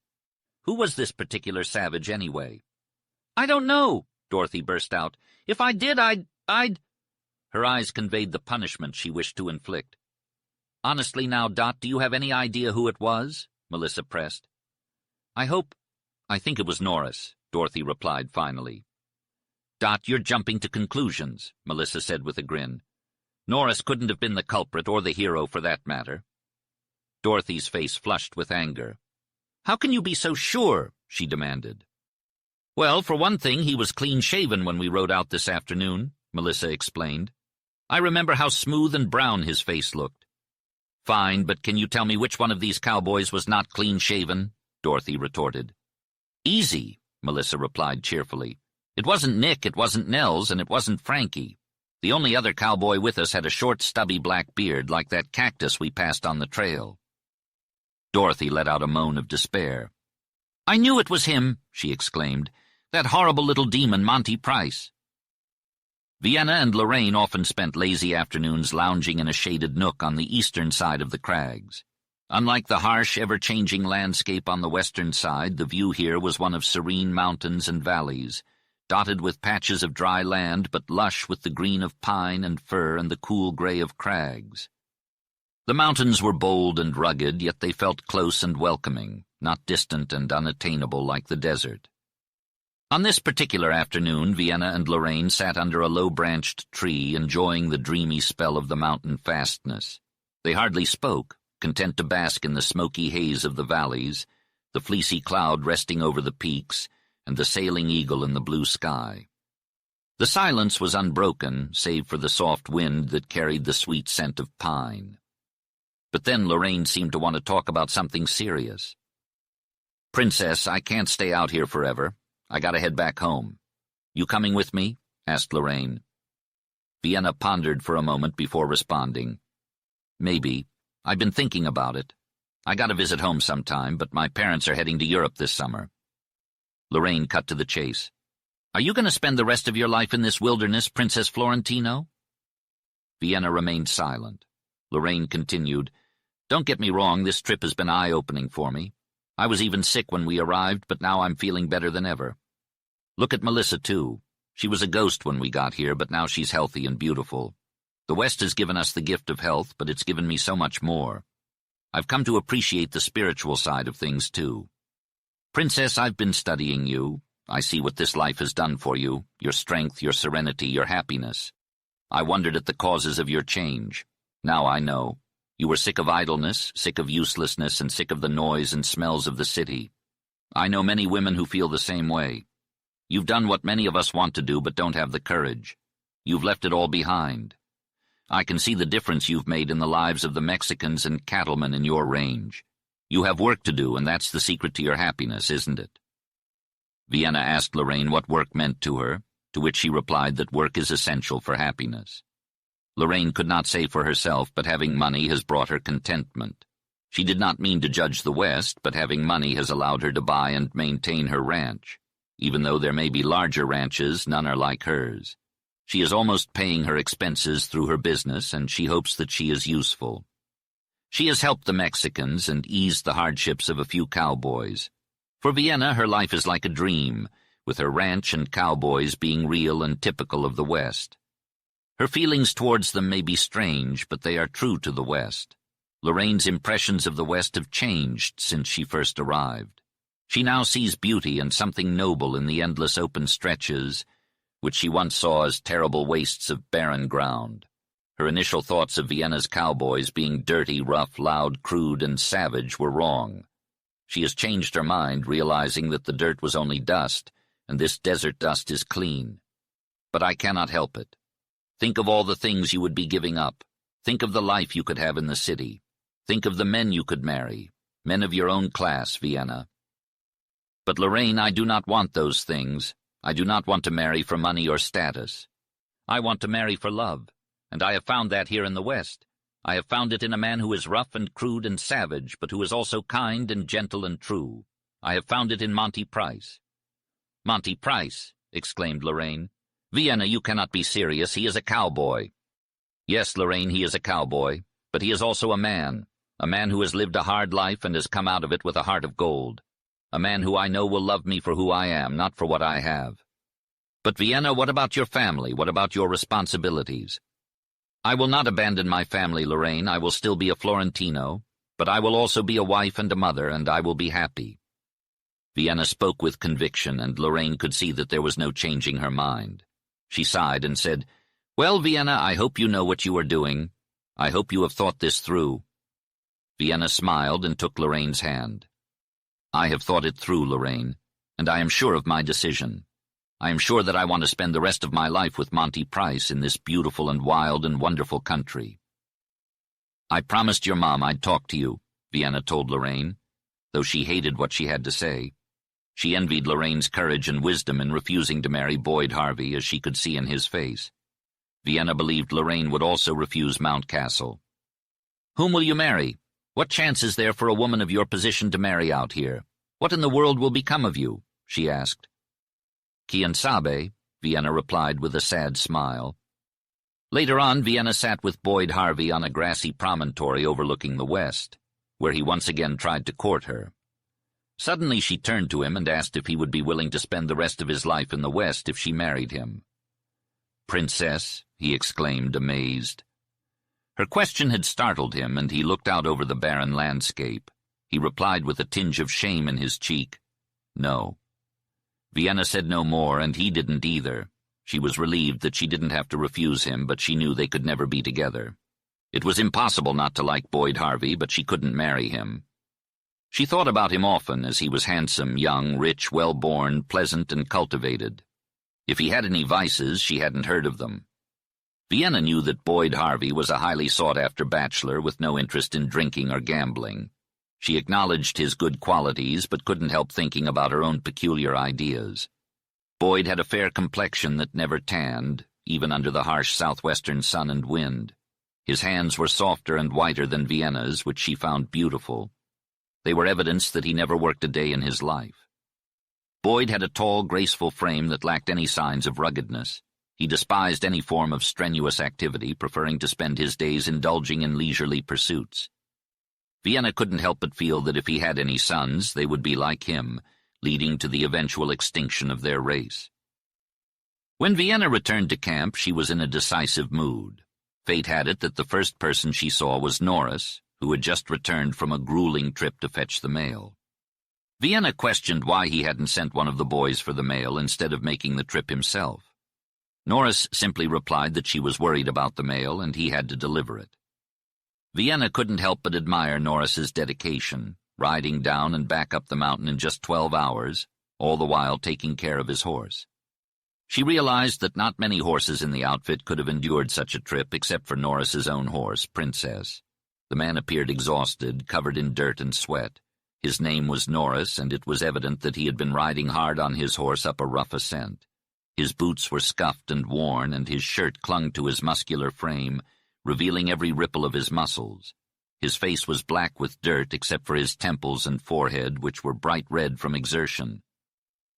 Who was this particular savage, anyway?" "I don't know," Dorothy burst out. "If I did, I'd—" Her eyes conveyed the punishment she wished to inflict. "Honestly now, Dot, do you have any idea who it was?" Melissa pressed. I think it was Norris," Dorothy replied finally. "Dot, you're jumping to conclusions," Melissa said with a grin. "Norris couldn't have been the culprit, or the hero for that matter." Dorothy's face flushed with anger. "How can you be so sure?" she demanded. "Well, for one thing, he was clean-shaven when we rode out this afternoon," Melissa explained. "I remember how smooth and brown his face looked." "Fine, but can you tell me which one of these cowboys was not clean-shaven?" Dorothy retorted. "Easy," Melissa replied cheerfully. "It wasn't Nick, it wasn't Nels, and it wasn't Frankie. The only other cowboy with us had a short, stubby black beard like that cactus we passed on the trail." Dorothy let out a moan of despair. "I knew it was him," she exclaimed. "That horrible little demon, Monty Price." Vienna and Lorraine often spent lazy afternoons lounging in a shaded nook on the eastern side of the crags. Unlike the harsh, ever-changing landscape on the western side, the view here was one of serene mountains and valleys, dotted with patches of dry land but lush with the green of pine and fir and the cool gray of crags. The mountains were bold and rugged, yet they felt close and welcoming, not distant and unattainable like the desert. On this particular afternoon, Vienna and Lorraine sat under a low-branched tree, enjoying the dreamy spell of the mountain fastness. They hardly spoke, content to bask in the smoky haze of the valleys, the fleecy cloud resting over the peaks, and the sailing eagle in the blue sky. The silence was unbroken, save for the soft wind that carried the sweet scent of pine. But then Lorraine seemed to want to talk about something serious. "Princess, I can't stay out here forever. I gotta head back home. You coming with me?" asked Lorraine. Vienna pondered for a moment before responding. "Maybe. I've been thinking about it. I gotta visit home sometime, but my parents are heading to Europe this summer." Lorraine cut to the chase. "Are you going to spend the rest of your life in this wilderness, Princess Florentino?" Vienna remained silent. Lorraine continued, "Don't get me wrong, this trip has been eye-opening for me. I was even sick when we arrived, but now I'm feeling better than ever. Look at Melissa, too. She was a ghost when we got here, but now she's healthy and beautiful. The West has given us the gift of health, but it's given me so much more. I've come to appreciate the spiritual side of things, too. Princess, I've been studying you. I see what this life has done for you, your strength, your serenity, your happiness. I wondered at the causes of your change. Now I know. You were sick of idleness, sick of uselessness, and sick of the noise and smells of the city. I know many women who feel the same way. You've done what many of us want to do but don't have the courage. You've left it all behind. I can see the difference you've made in the lives of the Mexicans and cattlemen in your range. You have work to do, and that's the secret to your happiness, isn't it?" Vienna asked Lorraine what work meant to her, to which she replied that work is essential for happiness. Lorraine could not say for herself, but having money has brought her contentment. She did not mean to judge the West, but having money has allowed her to buy and maintain her ranch. Even though there may be larger ranches, none are like hers. She is almost paying her expenses through her business, and she hopes that she is useful. She has helped the Mexicans and eased the hardships of a few cowboys. For Vienna, her life is like a dream, with her ranch and cowboys being real and typical of the West. Her feelings towards them may be strange, but they are true to the West. Lorraine's impressions of the West have changed since she first arrived. She now sees beauty and something noble in the endless open stretches, which she once saw as terrible wastes of barren ground. Her initial thoughts of Vienna's cowboys being dirty, rough, loud, crude, and savage were wrong. She has changed her mind, realizing that the dirt was only dust, and this desert dust is clean. But I cannot help it. Think of all the things you would be giving up. Think of the life you could have in the city. Think of the men you could marry, men of your own class, Vienna. But Lorraine, I do not want those things. I do not want to marry for money or status. I want to marry for love, and I have found that here in the West. I have found it in a man who is rough and crude and savage, but who is also kind and gentle and true. I have found it in Monty Price. "Monty Price!" exclaimed Lorraine. "Vienna, you cannot be serious. He is a cowboy." "Yes, Lorraine, he is a cowboy, but he is also a man who has lived a hard life and has come out of it with a heart of gold. A man who I know will love me for who I am, not for what I have. But Vienna, what about your family? What about your responsibilities?" "I will not abandon my family, Lorraine. I will still be a Florentino, but I will also be a wife and a mother, and I will be happy." Vienna spoke with conviction, and Lorraine could see that there was no changing her mind. She sighed and said, "Well, Vienna, I hope you know what you are doing. I hope you have thought this through." Vienna smiled and took Lorraine's hand. "I have thought it through, Lorraine, and I am sure of my decision. I am sure that I want to spend the rest of my life with Monty Price in this beautiful and wild and wonderful country." "I promised your mom I'd talk to you," Vienna told Lorraine, though she hated what she had to say. She envied Lorraine's courage and wisdom in refusing to marry Boyd Harvey, as she could see in his face. Vienna believed Lorraine would also refuse Mountcastle. "Whom will you marry? What chance is there for a woman of your position to marry out here? What in the world will become of you?" she asked. "Quien sabe," Vienna replied with a sad smile. Later on, Vienna sat with Boyd Harvey on a grassy promontory overlooking the west, where he once again tried to court her. Suddenly she turned to him and asked if he would be willing to spend the rest of his life in the West if she married him. "Princess," he exclaimed, amazed. Her question had startled him, and he looked out over the barren landscape. He replied with a tinge of shame in his cheek, "No." Vienna said no more, and he didn't either. She was relieved that she didn't have to refuse him, but she knew they could never be together. It was impossible not to like Boyd Harvey, but she couldn't marry him. She thought about him often, as he was handsome, young, rich, well-born, pleasant, and cultivated. If he had any vices, she hadn't heard of them. Vienna knew that Boyd Harvey was a highly sought-after bachelor with no interest in drinking or gambling. She acknowledged his good qualities, but couldn't help thinking about her own peculiar ideas. Boyd had a fair complexion that never tanned, even under the harsh southwestern sun and wind. His hands were softer and whiter than Vienna's, which she found beautiful. They were evidence that he never worked a day in his life. Boyd had a tall, graceful frame that lacked any signs of ruggedness. He despised any form of strenuous activity, preferring to spend his days indulging in leisurely pursuits. Vienna couldn't help but feel that if he had any sons, they would be like him, leading to the eventual extinction of their race. When Vienna returned to camp, she was in a decisive mood. Fate had it that the first person she saw was Norris, who had just returned from a grueling trip to fetch the mail. Vienna questioned why he hadn't sent one of the boys for the mail instead of making the trip himself. Norris simply replied that she was worried about the mail and he had to deliver it. Vienna couldn't help but admire Norris's dedication, riding down and back up the mountain in just 12 hours, all the while taking care of his horse. She realized that not many horses in the outfit could have endured such a trip except for Norris's own horse, Princess. The man appeared exhausted, covered in dirt and sweat. His name was Norris, and it was evident that he had been riding hard on his horse up a rough ascent. His boots were scuffed and worn, and his shirt clung to his muscular frame, revealing every ripple of his muscles. His face was black with dirt except for his temples and forehead, which were bright red from exertion.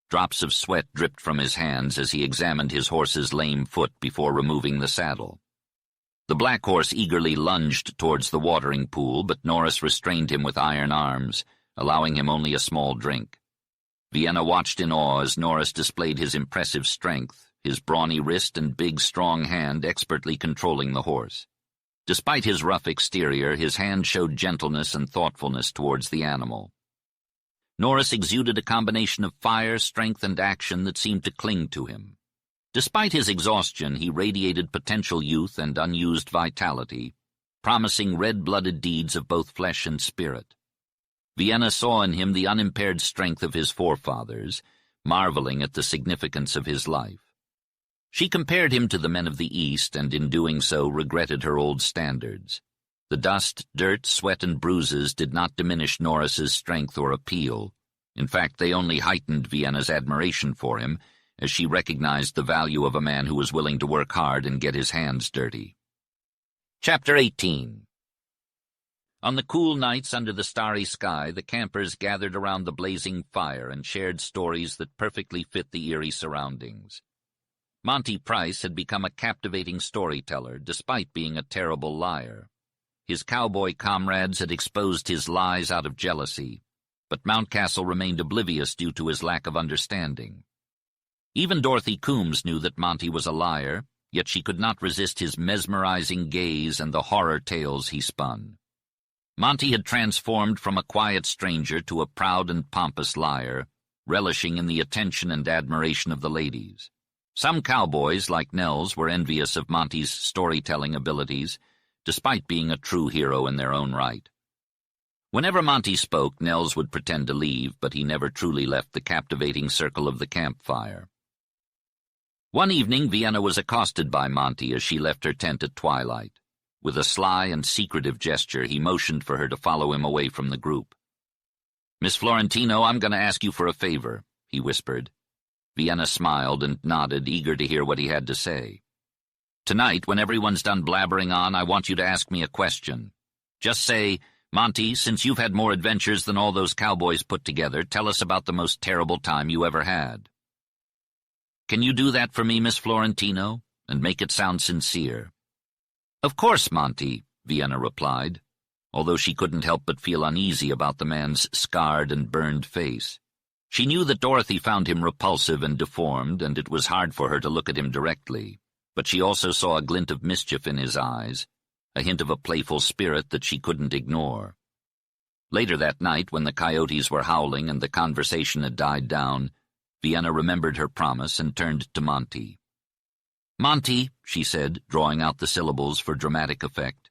Drops of sweat dripped from his hands as he examined his horse's lame foot before removing the saddle. The black horse eagerly lunged towards the watering pool, but Norris restrained him with iron arms, allowing him only a small drink. Vienna watched in awe as Norris displayed his impressive strength, his brawny wrist and big, strong hand expertly controlling the horse. Despite his rough exterior, his hand showed gentleness and thoughtfulness towards the animal. Norris exuded a combination of fire, strength, and action that seemed to cling to him. Despite his exhaustion, he radiated potential youth and unused vitality, promising red-blooded deeds of both flesh and spirit. Vienna saw in him the unimpaired strength of his forefathers, marveling at the significance of his life. She compared him to the men of the East, and in doing so regretted her old standards. The dust, dirt, sweat, and bruises did not diminish Norris's strength or appeal. In fact, they only heightened Vienna's admiration for him, as she recognized the value of a man who was willing to work hard and get his hands dirty. Chapter 18. On the cool nights under the starry sky, the campers gathered around the blazing fire and shared stories that perfectly fit the eerie surroundings. Monty Price had become a captivating storyteller, despite being a terrible liar. His cowboy comrades had exposed his lies out of jealousy, but Mountcastle remained oblivious due to his lack of understanding. Even Dorothy Coombs knew that Monty was a liar, yet she could not resist his mesmerizing gaze and the horror tales he spun. Monty had transformed from a quiet stranger to a proud and pompous liar, relishing in the attention and admiration of the ladies. Some cowboys, like Nels, were envious of Monty's storytelling abilities, despite being a true hero in their own right. Whenever Monty spoke, Nels would pretend to leave, but he never truly left the captivating circle of the campfire. One evening, Vienna was accosted by Monty as she left her tent at twilight. With a sly and secretive gesture, he motioned for her to follow him away from the group. "Miss Florentino, I'm going to ask you for a favor," he whispered. Vienna smiled and nodded, eager to hear what he had to say. "Tonight, when everyone's done blabbering on, I want you to ask me a question. Just say, 'Monty, since you've had more adventures than all those cowboys put together, tell us about the most terrible time you ever had.' Can you do that for me, Miss Florentino, and make it sound sincere?" "Of course, Monty," Vienna replied, although she couldn't help but feel uneasy about the man's scarred and burned face. She knew that Dorothy found him repulsive and deformed, and it was hard for her to look at him directly, but she also saw a glint of mischief in his eyes, a hint of a playful spirit that she couldn't ignore. Later that night, when the coyotes were howling and the conversation had died down, Vienna remembered her promise and turned to Monty. "Monty," she said, drawing out the syllables for dramatic effect,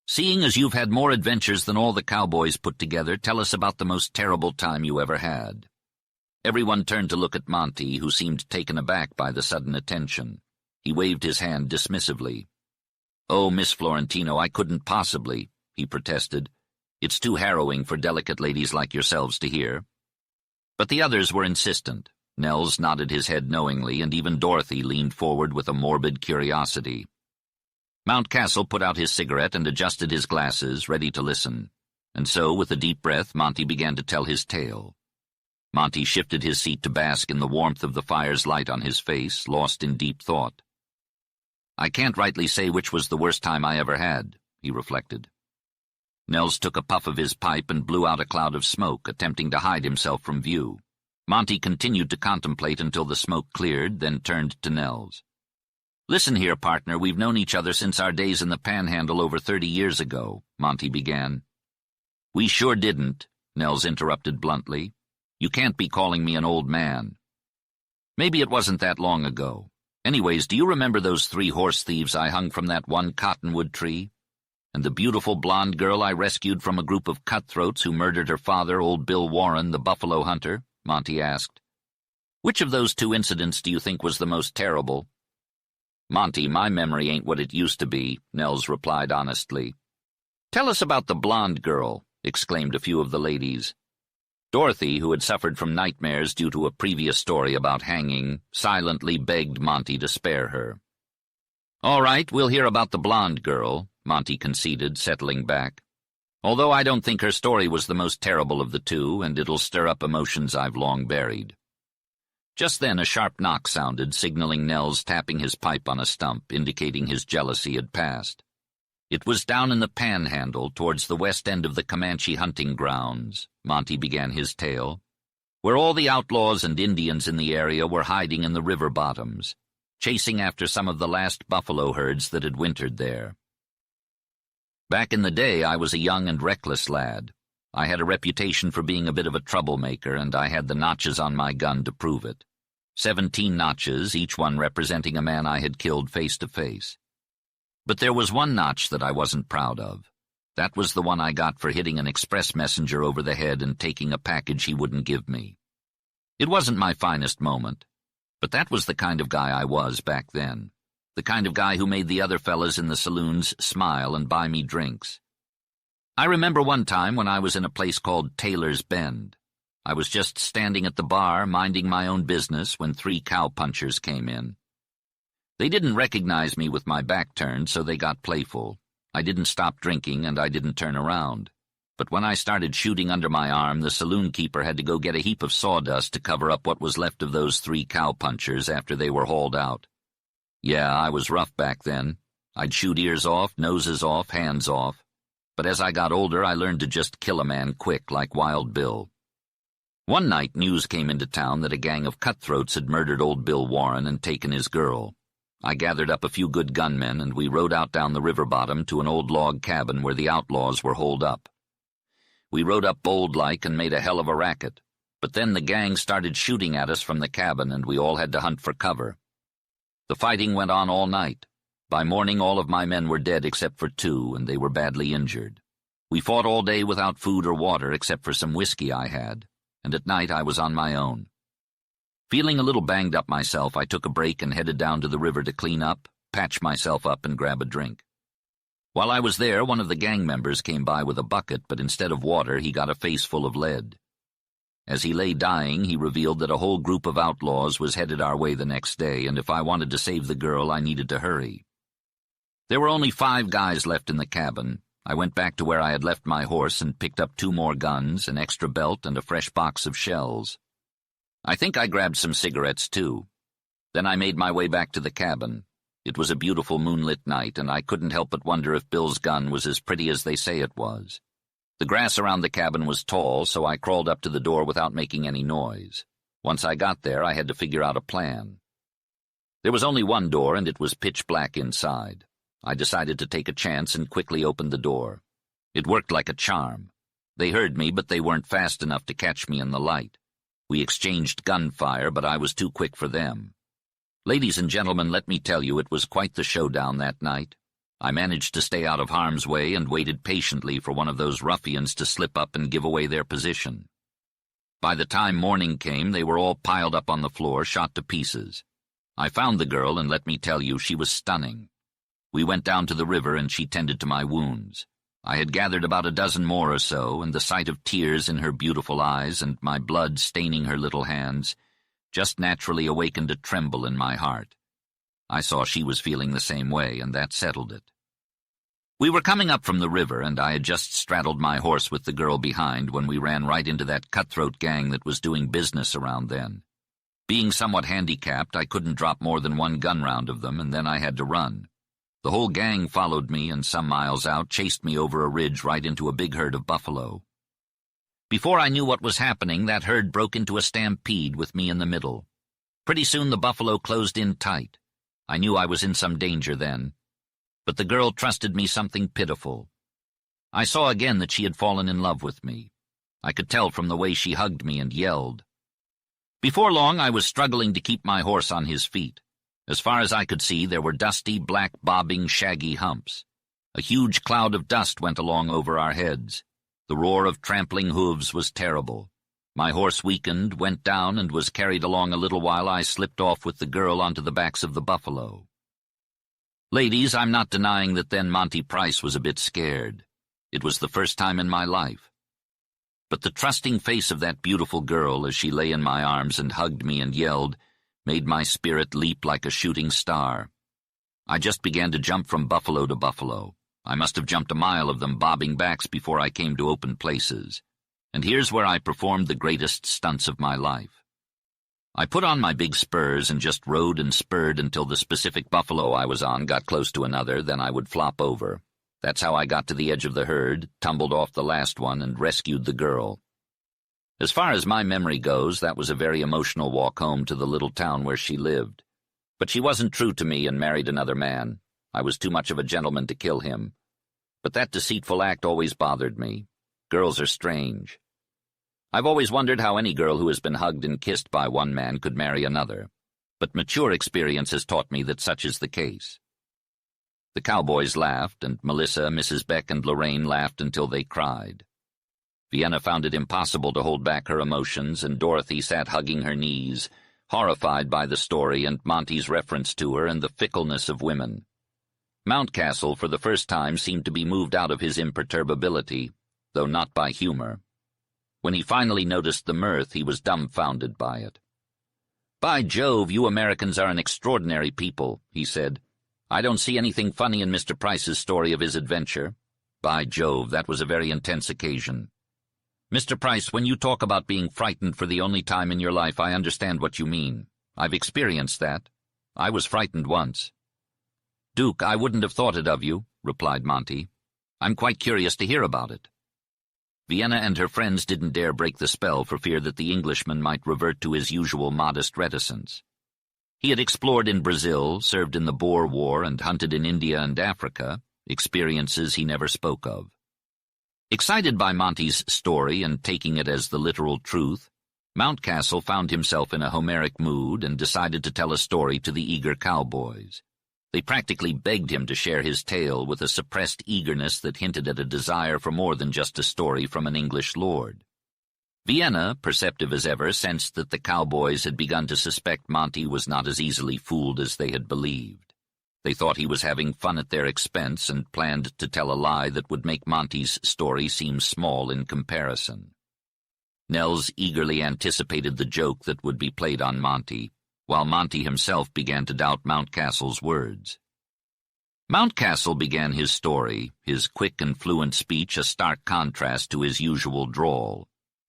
"seeing as you've had more adventures than all the cowboys put together, tell us about the most terrible time you ever had." Everyone turned to look at Monty, who seemed taken aback by the sudden attention. He waved his hand dismissively. "Oh, Miss Florentino, I couldn't possibly," he protested. "It's too harrowing for delicate ladies like yourselves to hear." But the others were insistent. Nels nodded his head knowingly, and even Dorothy leaned forward with a morbid curiosity. Mountcastle put out his cigarette and adjusted his glasses, ready to listen. And so, with a deep breath, Monty began to tell his tale. Monty shifted his seat to bask in the warmth of the fire's light on his face, lost in deep thought. I can't rightly say which was the worst time I ever had, he reflected. Nels took a puff of his pipe and blew out a cloud of smoke, attempting to hide himself from view. Monty continued to contemplate until the smoke cleared, then turned to Nels. "Listen here, partner, we've known each other since our days in the Panhandle over 30 years ago," Monty began. "We sure didn't," Nels interrupted bluntly. "You can't be calling me an old man." "Maybe it wasn't that long ago. Anyways, do you remember those 3 horse thieves I hung from that one cottonwood tree? And the beautiful blonde girl I rescued from a group of cutthroats who murdered her father, old Bill Warren, the buffalo hunter?" Monty asked. "Which of those 2 incidents do you think was the most terrible?" "Monty, my memory ain't what it used to be," Nels replied honestly. "Tell us about the blonde girl," exclaimed a few of the ladies. Dorothy, who had suffered from nightmares due to a previous story about hanging, silently begged Monty to spare her. "All right, we'll hear about the blonde girl," Monty conceded, settling back. "Although I don't think her story was the most terrible of the 2, and it'll stir up emotions I've long buried." Just then a sharp knock sounded, signaling Nels tapping his pipe on a stump, indicating his jealousy had passed. It was down in the Panhandle, towards the west end of the Comanche hunting grounds, Monty began his tale, where all the outlaws and Indians in the area were hiding in the river bottoms, chasing after some of the last buffalo herds that had wintered there. "Back in the day, I was a young and reckless lad. I had a reputation for being a bit of a troublemaker, and I had the notches on my gun to prove it. 17 notches, each one representing a man I had killed face to face. But there was one notch that I wasn't proud of. That was the one I got for hitting an express messenger over the head and taking a package he wouldn't give me. It wasn't my finest moment, but that was the kind of guy I was back then. The kind of guy who made the other fellas in the saloons smile and buy me drinks. I remember one time when I was in a place called Taylor's Bend. I was just standing at the bar, minding my own business, when 3 cowpunchers came in. They didn't recognize me with my back turned, so they got playful. I didn't stop drinking, and I didn't turn around. But when I started shooting under my arm, the saloon keeper had to go get a heap of sawdust to cover up what was left of those 3 cowpunchers after they were hauled out. Yeah, I was rough back then. I'd shoot ears off, noses off, hands off. But as I got older, I learned to just kill a man quick, like Wild Bill. One night, news came into town that a gang of cutthroats had murdered old Bill Warren and taken his girl. I gathered up a few good gunmen, and we rode out down the river bottom to an old log cabin where the outlaws were holed up. We rode up bold-like and made a hell of a racket, but then the gang started shooting at us from the cabin, and we all had to hunt for cover. The fighting went on all night. By morning, all of my men were dead except for 2, and they were badly injured. We fought all day without food or water except for some whiskey I had, and at night I was on my own. Feeling a little banged up myself, I took a break and headed down to the river to clean up, patch myself up, and grab a drink. While I was there, one of the gang members came by with a bucket, but instead of water, he got a face full of lead. As he lay dying, he revealed that a whole group of outlaws was headed our way the next day, and if I wanted to save the girl, I needed to hurry. There were only 5 guys left in the cabin. I went back to where I had left my horse and picked up 2 more guns, an extra belt, and a fresh box of shells. I think I grabbed some cigarettes, too. Then I made my way back to the cabin. It was a beautiful moonlit night, and I couldn't help but wonder if Bill's gun was as pretty as they say it was. The grass around the cabin was tall, so I crawled up to the door without making any noise. Once I got there, I had to figure out a plan. There was only one door, and it was pitch black inside. I decided to take a chance and quickly opened the door. It worked like a charm. They heard me, but they weren't fast enough to catch me in the light. We exchanged gunfire, but I was too quick for them. Ladies and gentlemen, let me tell you, it was quite the showdown that night. I managed to stay out of harm's way and waited patiently for one of those ruffians to slip up and give away their position. By the time morning came, they were all piled up on the floor, shot to pieces. I found the girl, and let me tell you, she was stunning. We went down to the river, and she tended to my wounds. I had gathered about a dozen more or so, and the sight of tears in her beautiful eyes and my blood staining her little hands just naturally awakened a tremble in my heart. I saw she was feeling the same way, and that settled it. We were coming up from the river, and I had just straddled my horse with the girl behind when we ran right into that cutthroat gang that was doing business around then. Being somewhat handicapped, I couldn't drop more than one gun round of them, and then I had to run. The whole gang followed me, and some miles out chased me over a ridge right into a big herd of buffalo. Before I knew what was happening, that herd broke into a stampede with me in the middle. Pretty soon the buffalo closed in tight. I knew I was in some danger then. But the girl trusted me something pitiful. I saw again that she had fallen in love with me. I could tell from the way she hugged me and yelled. Before long, I was struggling to keep my horse on his feet. As far as I could see, there were dusty, black, bobbing, shaggy humps. A huge cloud of dust went along over our heads. The roar of trampling hooves was terrible. My horse weakened, went down, and was carried along a little while I slipped off with the girl onto the backs of the buffalo. Ladies, I'm not denying that then Monty Price was a bit scared. It was the first time in my life. But the trusting face of that beautiful girl as she lay in my arms and hugged me and yelled made my spirit leap like a shooting star. I just began to jump from buffalo to buffalo. I must have jumped a mile of them bobbing backs before I came to open places. And here's where I performed the greatest stunts of my life. I put on my big spurs and just rode and spurred until the specific buffalo I was on got close to another, then I would flop over. That's how I got to the edge of the herd, tumbled off the last one, and rescued the girl. As far as my memory goes, that was a very emotional walk home to the little town where she lived. But she wasn't true to me and married another man. I was too much of a gentleman to kill him. But that deceitful act always bothered me. Girls are strange. I've always wondered how any girl who has been hugged and kissed by one man could marry another. But mature experience has taught me that such is the case. The cowboys laughed, and Melissa, Mrs. Beck, and Lorraine laughed until they cried. Vienna found it impossible to hold back her emotions, and Dorothy sat hugging her knees, horrified by the story and Monty's reference to her and the fickleness of women. Mountcastle, for the first time, seemed to be moved out of his imperturbability, though not by humor. When he finally noticed the mirth, he was dumbfounded by it. "By Jove, you Americans are an extraordinary people," he said. "I don't see anything funny in Mr. Price's story of his adventure. By Jove, that was a very intense occasion. Mr. Price, when you talk about being frightened for the only time in your life, I understand what you mean. I've experienced that. I was frightened once." "Duke, I wouldn't have thought it of you," replied Monty. "I'm quite curious to hear about it." Vienna and her friends didn't dare break the spell for fear that the Englishman might revert to his usual modest reticence. He had explored in Brazil, served in the Boer War, and hunted in India and Africa, experiences he never spoke of. Excited by Monty's story and taking it as the literal truth, Mountcastle found himself in a Homeric mood and decided to tell a story to the eager cowboys. They practically begged him to share his tale with a suppressed eagerness that hinted at a desire for more than just a story from an English lord. Vienna, perceptive as ever, sensed that the cowboys had begun to suspect Monty was not as easily fooled as they had believed. They thought he was having fun at their expense and planned to tell a lie that would make Monty's story seem small in comparison. Nels eagerly anticipated the joke that would be played on Monty, while Monty himself began to doubt Mountcastle's words. Mountcastle began his story, his quick and fluent speech a stark contrast to his usual drawl.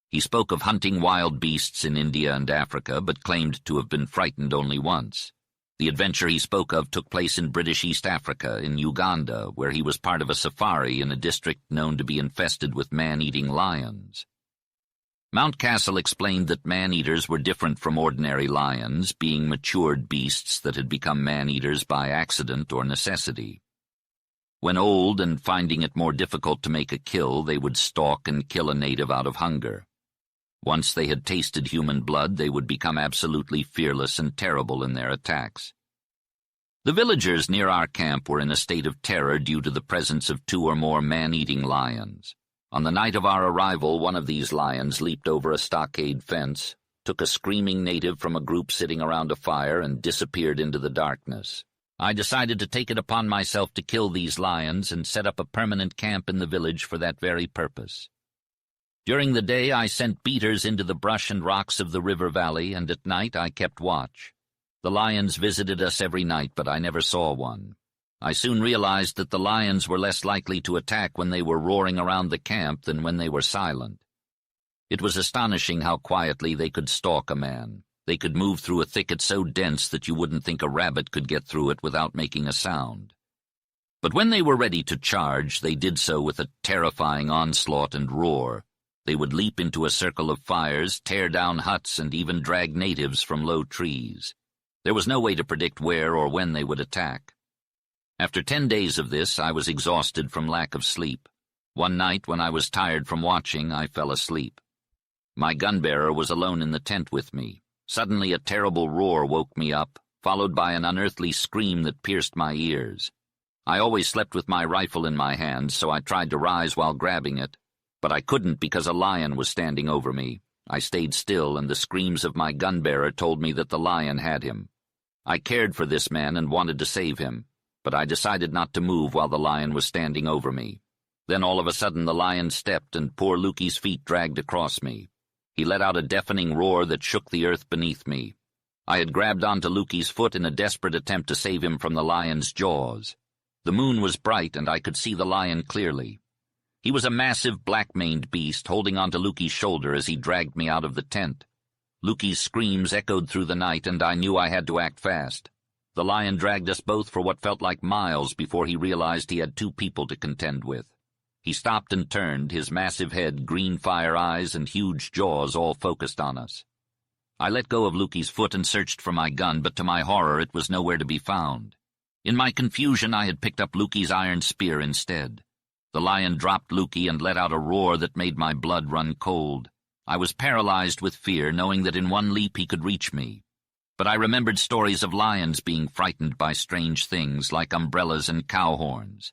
He spoke of hunting wild beasts in India and Africa, but claimed to have been frightened only once. The adventure he spoke of took place in British East Africa, in Uganda, where he was part of a safari in a district known to be infested with man-eating lions. Mountcastle explained that man-eaters were different from ordinary lions, being matured beasts that had become man-eaters by accident or necessity. When old and finding it more difficult to make a kill, they would stalk and kill a native out of hunger. Once they had tasted human blood, they would become absolutely fearless and terrible in their attacks. The villagers near our camp were in a state of terror due to the presence of 2 or more man-eating lions. On the night of our arrival, one of these lions leaped over a stockade fence, took a screaming native from a group sitting around a fire, and disappeared into the darkness. I decided to take it upon myself to kill these lions and set up a permanent camp in the village for that very purpose. During the day, I sent beaters into the brush and rocks of the river valley, and at night I kept watch. The lions visited us every night, but I never saw one. I soon realized that the lions were less likely to attack when they were roaring around the camp than when they were silent. It was astonishing how quietly they could stalk a man. They could move through a thicket so dense that you wouldn't think a rabbit could get through it without making a sound. But when they were ready to charge, they did so with a terrifying onslaught and roar. They would leap into a circle of fires, tear down huts, and even drag natives from low trees. There was no way to predict where or when they would attack. After 10 days of this, I was exhausted from lack of sleep. One night, when I was tired from watching, I fell asleep. My gun-bearer was alone in the tent with me. Suddenly a terrible roar woke me up, followed by an unearthly scream that pierced my ears. I always slept with my rifle in my hand, so I tried to rise while grabbing it, but I couldn't because a lion was standing over me. I stayed still, and the screams of my gun-bearer told me that the lion had him. I cared for this man and wanted to save him, but I decided not to move while the lion was standing over me. Then all of a sudden the lion stepped, and poor Lukey's feet dragged across me. He let out a deafening roar that shook the earth beneath me. I had grabbed onto Lukey's foot in a desperate attempt to save him from the lion's jaws. The moon was bright, and I could see the lion clearly. He was a massive black-maned beast holding onto Lukey's shoulder as he dragged me out of the tent. Lukey's screams echoed through the night, and I knew I had to act fast. The lion dragged us both for what felt like miles before he realized he had 2 people to contend with. He stopped and turned, his massive head, green fire eyes, and huge jaws all focused on us. I let go of Lukey's foot and searched for my gun, but to my horror it was nowhere to be found. In my confusion, I had picked up Lukey's iron spear instead. The lion dropped Lukey and let out a roar that made my blood run cold. I was paralyzed with fear, knowing that in one leap he could reach me. But I remembered stories of lions being frightened by strange things like umbrellas and cow horns.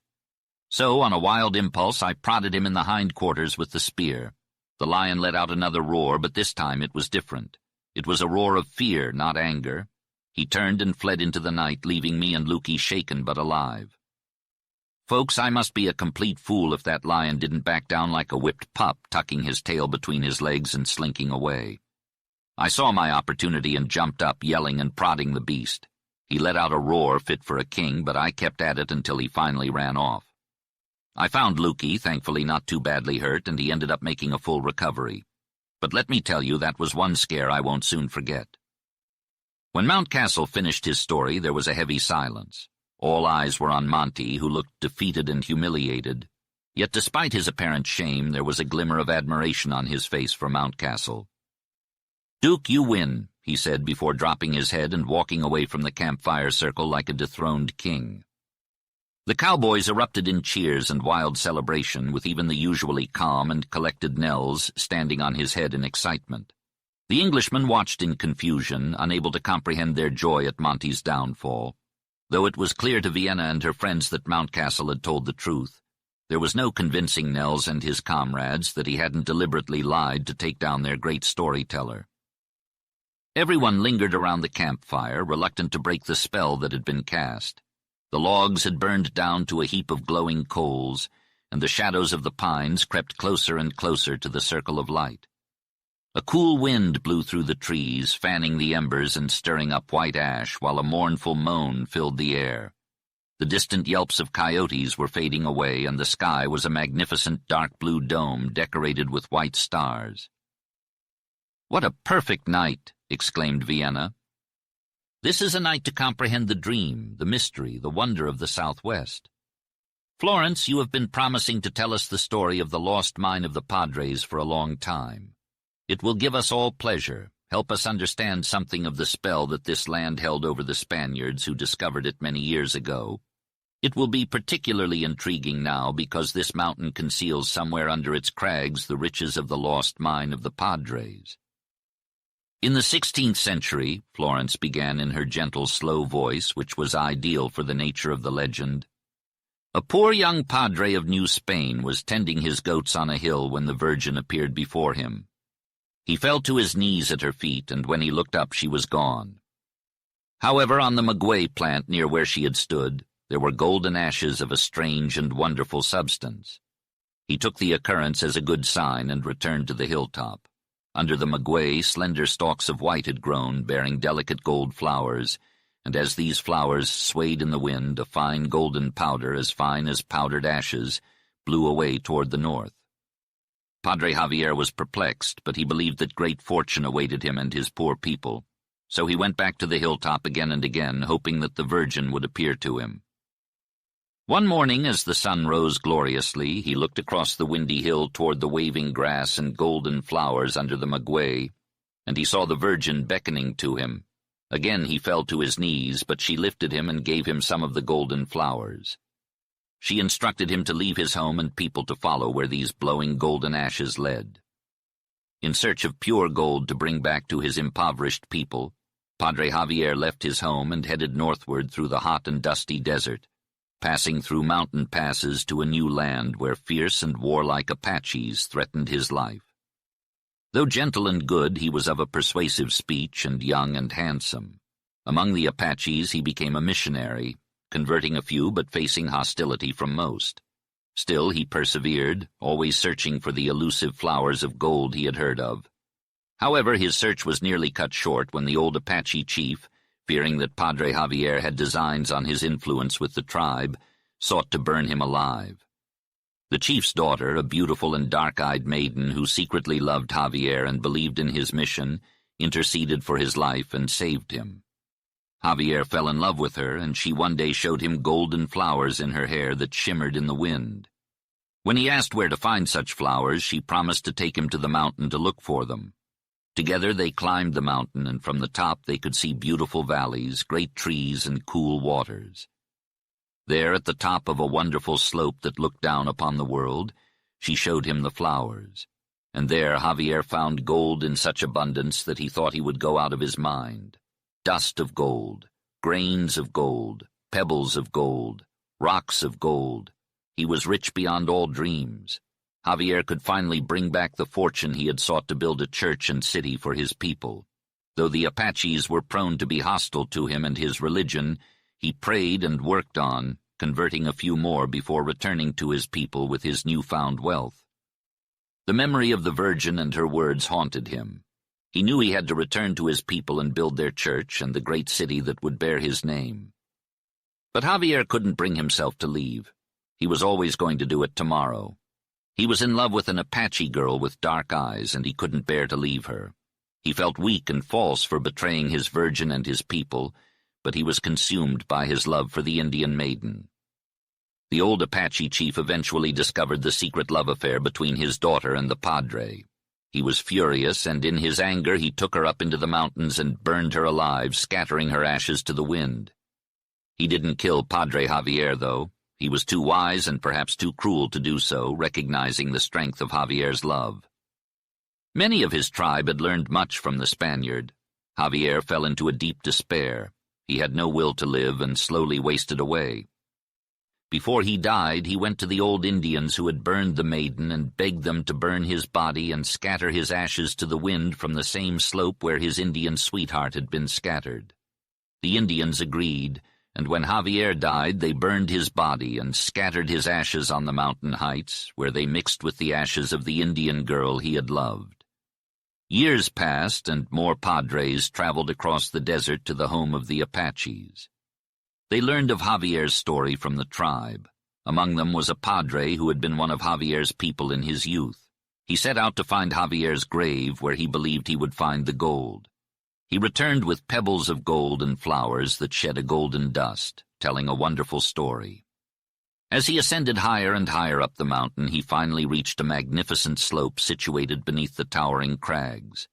So, on a wild impulse, I prodded him in the hindquarters with the spear. The lion let out another roar, but this time it was different. It was a roar of fear, not anger. He turned and fled into the night, leaving me and Lukey shaken but alive. Folks, I must be a complete fool if that lion didn't back down like a whipped pup, tucking his tail between his legs and slinking away. I saw my opportunity and jumped up, yelling and prodding the beast. He let out a roar fit for a king, but I kept at it until he finally ran off. I found Lukey, thankfully not too badly hurt, and he ended up making a full recovery. But let me tell you, that was one scare I won't soon forget. When Mountcastle finished his story, there was a heavy silence. All eyes were on Monty, who looked defeated and humiliated. Yet despite his apparent shame, there was a glimmer of admiration on his face for Mountcastle. "Duke, you win," he said before dropping his head and walking away from the campfire circle like a dethroned king. The cowboys erupted in cheers and wild celebration, with even the usually calm and collected Nels standing on his head in excitement. The Englishmen watched in confusion, unable to comprehend their joy at Monty's downfall. Though it was clear to Vienna and her friends that Mountcastle had told the truth, there was no convincing Nels and his comrades that he hadn't deliberately lied to take down their great storyteller. Everyone lingered around the campfire, reluctant to break the spell that had been cast. The logs had burned down to a heap of glowing coals, and the shadows of the pines crept closer and closer to the circle of light. A cool wind blew through the trees, fanning the embers and stirring up white ash, while a mournful moan filled the air. The distant yelps of coyotes were fading away, and the sky was a magnificent dark blue dome decorated with white stars. "What a perfect night!" exclaimed Vienna. "This is a night to comprehend the dream, the mystery, the wonder of the Southwest. Florence, you have been promising to tell us the story of the lost mine of the Padres for a long time. It will give us all pleasure, help us understand something of the spell that this land held over the Spaniards who discovered it many years ago. It will be particularly intriguing now because this mountain conceals somewhere under its crags the riches of the lost mine of the Padres." "In the 16th century," Florence began in her gentle, slow voice, which was ideal for the nature of the legend, "a poor young padre of New Spain was tending his goats on a hill when the Virgin appeared before him. He fell to his knees at her feet, and when he looked up she was gone. However, on the maguey plant near where she had stood, there were golden ashes of a strange and wonderful substance. He took the occurrence as a good sign and returned to the hilltop. Under the maguey, slender stalks of white had grown, bearing delicate gold flowers, and as these flowers swayed in the wind, a fine golden powder, as fine as powdered ashes, blew away toward the north. Padre Javier was perplexed, but he believed that great fortune awaited him and his poor people. so he went back to the hilltop again and again, hoping that the Virgin would appear to him. One morning, as the sun rose gloriously, he looked across the windy hill toward the waving grass and golden flowers under the maguey, and he saw the Virgin beckoning to him. Again he fell to his knees, but she lifted him and gave him some of the golden flowers. She instructed him to leave his home and people to follow where these blowing golden ashes led. In search of pure gold to bring back to his impoverished people, Padre Javier left his home and headed northward through the hot and dusty desert, passing through mountain passes to a new land where fierce and warlike Apaches threatened his life. Though gentle and good, he was of a persuasive speech and young and handsome. Among the Apaches he became a missionary, converting a few but facing hostility from most. Still he persevered, always searching for the elusive flowers of gold he had heard of. However, his search was nearly cut short when the old Apache chief, fearing that Padre Javier had designs on his influence with the tribe, sought to burn him alive. The chief's daughter, a beautiful and dark-eyed maiden who secretly loved Javier and believed in his mission, interceded for his life and saved him. Javier fell in love with her, and she one day showed him golden flowers in her hair that shimmered in the wind. When he asked where to find such flowers, she promised to take him to the mountain to look for them. Together they climbed the mountain, and from the top they could see beautiful valleys, great trees, and cool waters. There, at the top of a wonderful slope that looked down upon the world, she showed him the flowers, and there Javier found gold in such abundance that he thought he would go out of his mind. Dust of gold, grains of gold, pebbles of gold, rocks of gold. He was rich beyond all dreams. Javier could finally bring back the fortune he had sought to build a church and city for his people. Though the Apaches were prone to be hostile to him and his religion, he prayed and worked on, converting a few more before returning to his people with his newfound wealth. The memory of the Virgin and her words haunted him. He knew he had to return to his people and build their church and the great city that would bear his name. But Javier couldn't bring himself to leave. He was always going to do it tomorrow. He was in love with an Apache girl with dark eyes, and he couldn't bear to leave her. He felt weak and false for betraying his Virgin and his people, but he was consumed by his love for the Indian maiden. The old Apache chief eventually discovered the secret love affair between his daughter and the padre. He was furious, and in his anger he took her up into the mountains and burned her alive, scattering her ashes to the wind. He didn't kill Padre Javier, though. He was too wise and perhaps too cruel to do so, recognizing the strength of Javier's love. Many of his tribe had learned much from the Spaniard. Javier fell into a deep despair. He had no will to live and slowly wasted away. Before he died, he went to the old Indians who had burned the maiden and begged them to burn his body and scatter his ashes to the wind from the same slope where his Indian sweetheart had been scattered. The Indians agreed, and when Javier died, they burned his body and scattered his ashes on the mountain heights, where they mixed with the ashes of the Indian girl he had loved. Years passed, and more padres traveled across the desert to the home of the Apaches. They learned of Javier's story from the tribe. Among them was a padre who had been one of Javier's people in his youth. He set out to find Javier's grave, where he believed he would find the gold. He returned with pebbles of gold and flowers that shed a golden dust, telling a wonderful story. As he ascended higher and higher up the mountain, he finally reached a magnificent slope situated beneath the towering crags.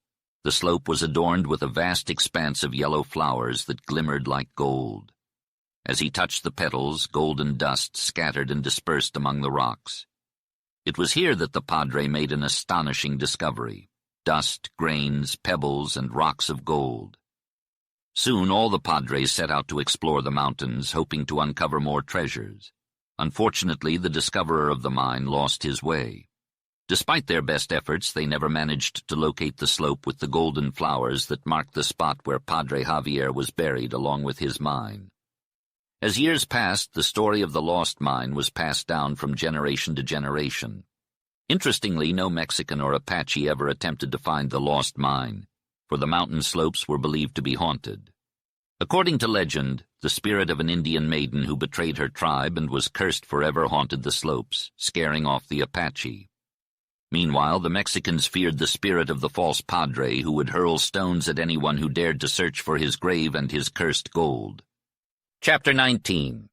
The slope was adorned with a vast expanse of yellow flowers that glimmered like gold. As he touched the petals, golden dust scattered and dispersed among the rocks. It was here that the padre made an astonishing discovery: dust, grains, pebbles, and rocks of gold. Soon all the padres set out to explore the mountains, hoping to uncover more treasures. Unfortunately, the discoverer of the mine lost his way. Despite their best efforts, they never managed to locate the slope with the golden flowers that marked the spot where Padre Javier was buried along with his mine. As years passed, the story of the lost mine was passed down from generation to generation. Interestingly, no Mexican or Apache ever attempted to find the lost mine, for the mountain slopes were believed to be haunted. According to legend, the spirit of an Indian maiden who betrayed her tribe and was cursed forever haunted the slopes, scaring off the Apache. Meanwhile, the Mexicans feared the spirit of the false padre who would hurl stones at anyone who dared to search for his grave and his cursed gold. Chapter 19.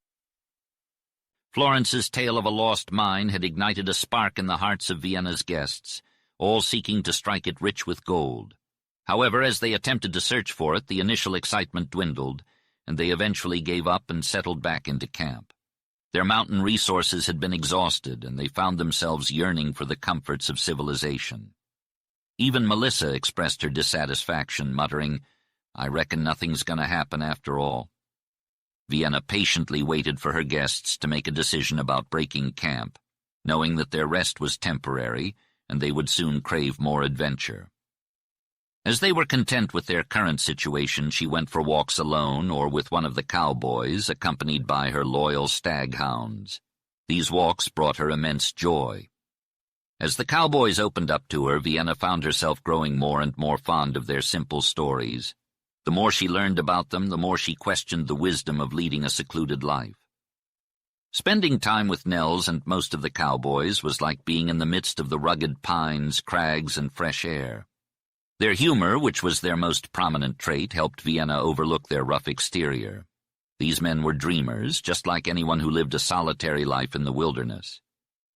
Florence's tale of a lost mine had ignited a spark in the hearts of Vienna's guests, all seeking to strike it rich with gold. However, as they attempted to search for it, the initial excitement dwindled, and they eventually gave up and settled back into camp. Their mountain resources had been exhausted, and they found themselves yearning for the comforts of civilization. Even Melissa expressed her dissatisfaction, muttering, "I reckon nothing's going to happen after all." Vienna patiently waited for her guests to make a decision about breaking camp, knowing that their rest was temporary and they would soon crave more adventure. As they were content with their current situation, she went for walks alone or with one of the cowboys, accompanied by her loyal staghounds. These walks brought her immense joy. As the cowboys opened up to her, Vienna found herself growing more and more fond of their simple stories. The more she learned about them, the more she questioned the wisdom of leading a secluded life. Spending time with Nels and most of the cowboys was like being in the midst of the rugged pines, crags, and fresh air. Their humor, which was their most prominent trait, helped Vienna overlook their rough exterior. These men were dreamers, just like anyone who lived a solitary life in the wilderness.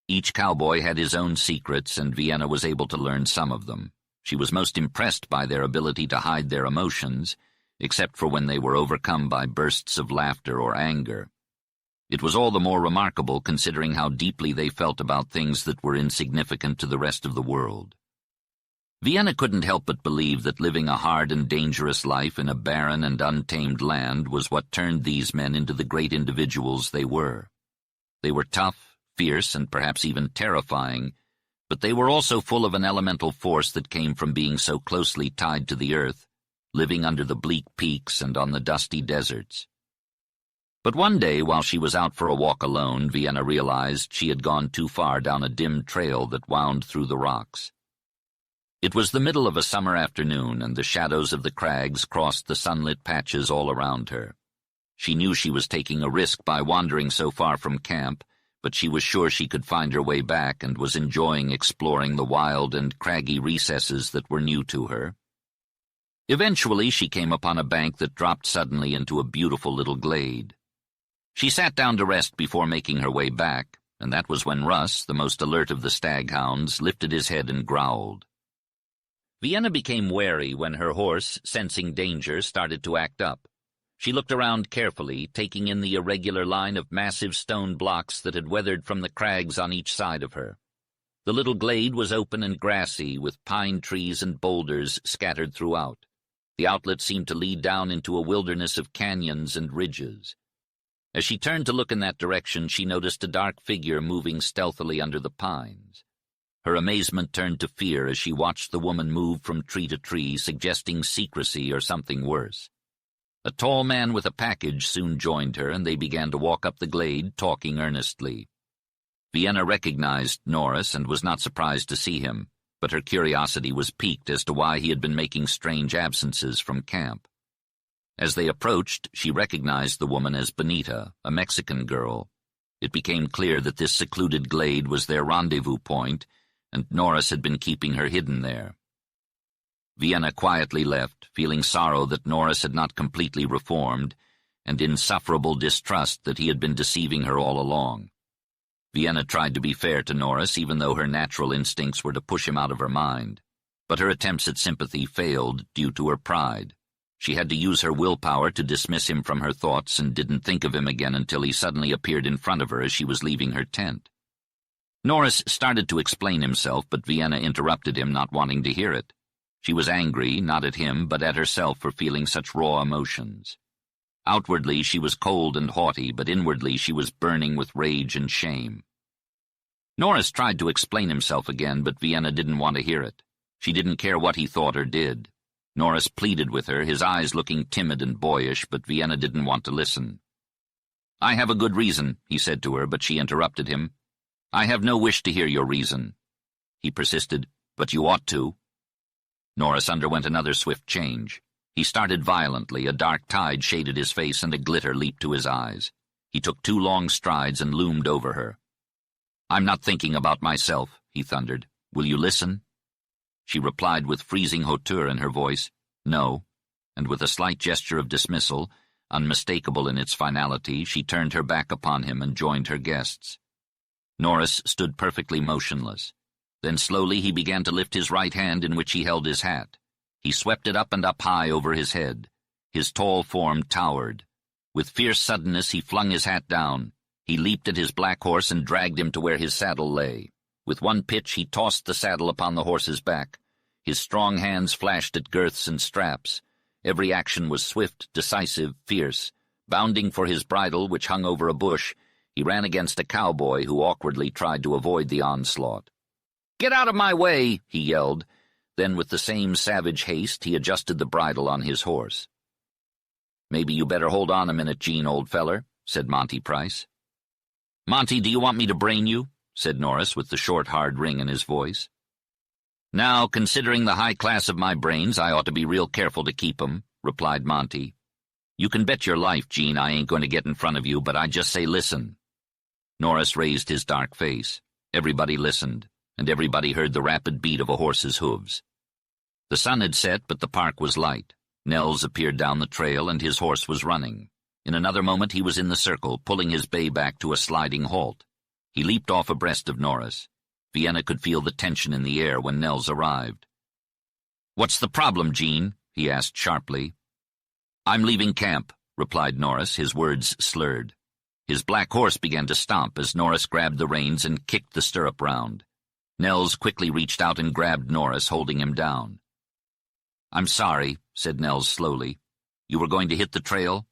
Each cowboy had his own secrets, and Vienna was able to learn some of them. She was most impressed by their ability to hide their emotions, except for when they were overcome by bursts of laughter or anger. It was all the more remarkable considering how deeply they felt about things that were insignificant to the rest of the world. Vienna couldn't help but believe that living a hard and dangerous life in a barren and untamed land was what turned these men into the great individuals they were. They were tough, fierce, and perhaps even terrifying, but they were also full of an elemental force that came from being so closely tied to the earth, living under the bleak peaks and on the dusty deserts. But one day, while she was out for a walk alone, Vienna realized she had gone too far down a dim trail that wound through the rocks. It was the middle of a summer afternoon, and the shadows of the crags crossed the sunlit patches all around her. She knew she was taking a risk by wandering so far from camp, but she was sure she could find her way back and was enjoying exploring the wild and craggy recesses that were new to her. Eventually, she came upon a bank that dropped suddenly into a beautiful little glade. She sat down to rest before making her way back, and that was when Russ, the most alert of the staghounds, lifted his head and growled. Vienna became wary when her horse, sensing danger, started to act up. She looked around carefully, taking in the irregular line of massive stone blocks that had weathered from the crags on each side of her. The little glade was open and grassy, with pine trees and boulders scattered throughout. The outlet seemed to lead down into a wilderness of canyons and ridges. As she turned to look in that direction, she noticed a dark figure moving stealthily under the pines. Her amazement turned to fear as she watched the woman move from tree to tree, suggesting secrecy or something worse. A tall man with a package soon joined her, and they began to walk up the glade, talking earnestly. Vienna recognized Norris and was not surprised to see him, but her curiosity was piqued as to why he had been making strange absences from camp. As they approached, she recognized the woman as Benita, a Mexican girl. It became clear that this secluded glade was their rendezvous point, and Norris had been keeping her hidden there. Vienna quietly left, feeling sorrow that Norris had not completely reformed, and insufferable distrust that he had been deceiving her all along. Vienna tried to be fair to Norris, even though her natural instincts were to push him out of her mind. But her attempts at sympathy failed due to her pride. She had to use her willpower to dismiss him from her thoughts and didn't think of him again until he suddenly appeared in front of her as she was leaving her tent. Norris started to explain himself, but Vienna interrupted him, not wanting to hear it. She was angry, not at him, but at herself for feeling such raw emotions. Outwardly, she was cold and haughty, but inwardly she was burning with rage and shame. Norris tried to explain himself again, but Vienna didn't want to hear it. She didn't care what he thought or did. Norris pleaded with her, his eyes looking timid and boyish, but Vienna didn't want to listen. "I have a good reason," he said to her, but she interrupted him. "I have no wish to hear your reason." He persisted, "But you ought to." Norris underwent another swift change. He started violently, a dark tide shaded his face and a glitter leaped to his eyes. He took 2 long strides and loomed over her. "I'm not thinking about myself," he thundered. Will you listen?" She replied with freezing hauteur in her voice, "No," and with a slight gesture of dismissal, unmistakable in its finality, she turned her back upon him and joined her guests. Norris stood perfectly motionless. Then slowly he began to lift his right hand in which he held his hat. He swept it up and up high over his head. His tall form towered. With fierce suddenness he flung his hat down. He leaped at his black horse and dragged him to where his saddle lay. With one pitch he tossed the saddle upon the horse's back. His strong hands flashed at girths and straps. Every action was swift, decisive, fierce. Bounding for his bridle, which hung over a bush, he ran against a cowboy who awkwardly tried to avoid the onslaught. "Get out of my way!" he yelled. Then with the same savage haste he adjusted the bridle on his horse. "Maybe you better hold on a minute, Gene, old feller," said Monty Price. "Monty, do you want me to brain you?" said Norris with the short, hard ring in his voice. "Now, considering the high class of my brains, I ought to be real careful to keep 'em," replied Monty. "You can bet your life, Gene, I ain't going to get in front of you, but I just say listen." Norris raised his dark face. Everybody listened, and everybody heard the rapid beat of a horse's hooves. The sun had set, but the park was light. Nels appeared down the trail, and his horse was running. In another moment he was in the circle, pulling his bay back to a sliding halt. He leaped off abreast of Norris. Vienna could feel the tension in the air when Nels arrived. "What's the problem, Gene?" he asked sharply. "I'm leaving camp," replied Norris, his words slurred. His black horse began to stomp as Norris grabbed the reins and kicked the stirrup round. Nels quickly reached out and grabbed Norris, holding him down. "I'm sorry," said Nels slowly. "You were going to hit the trail?"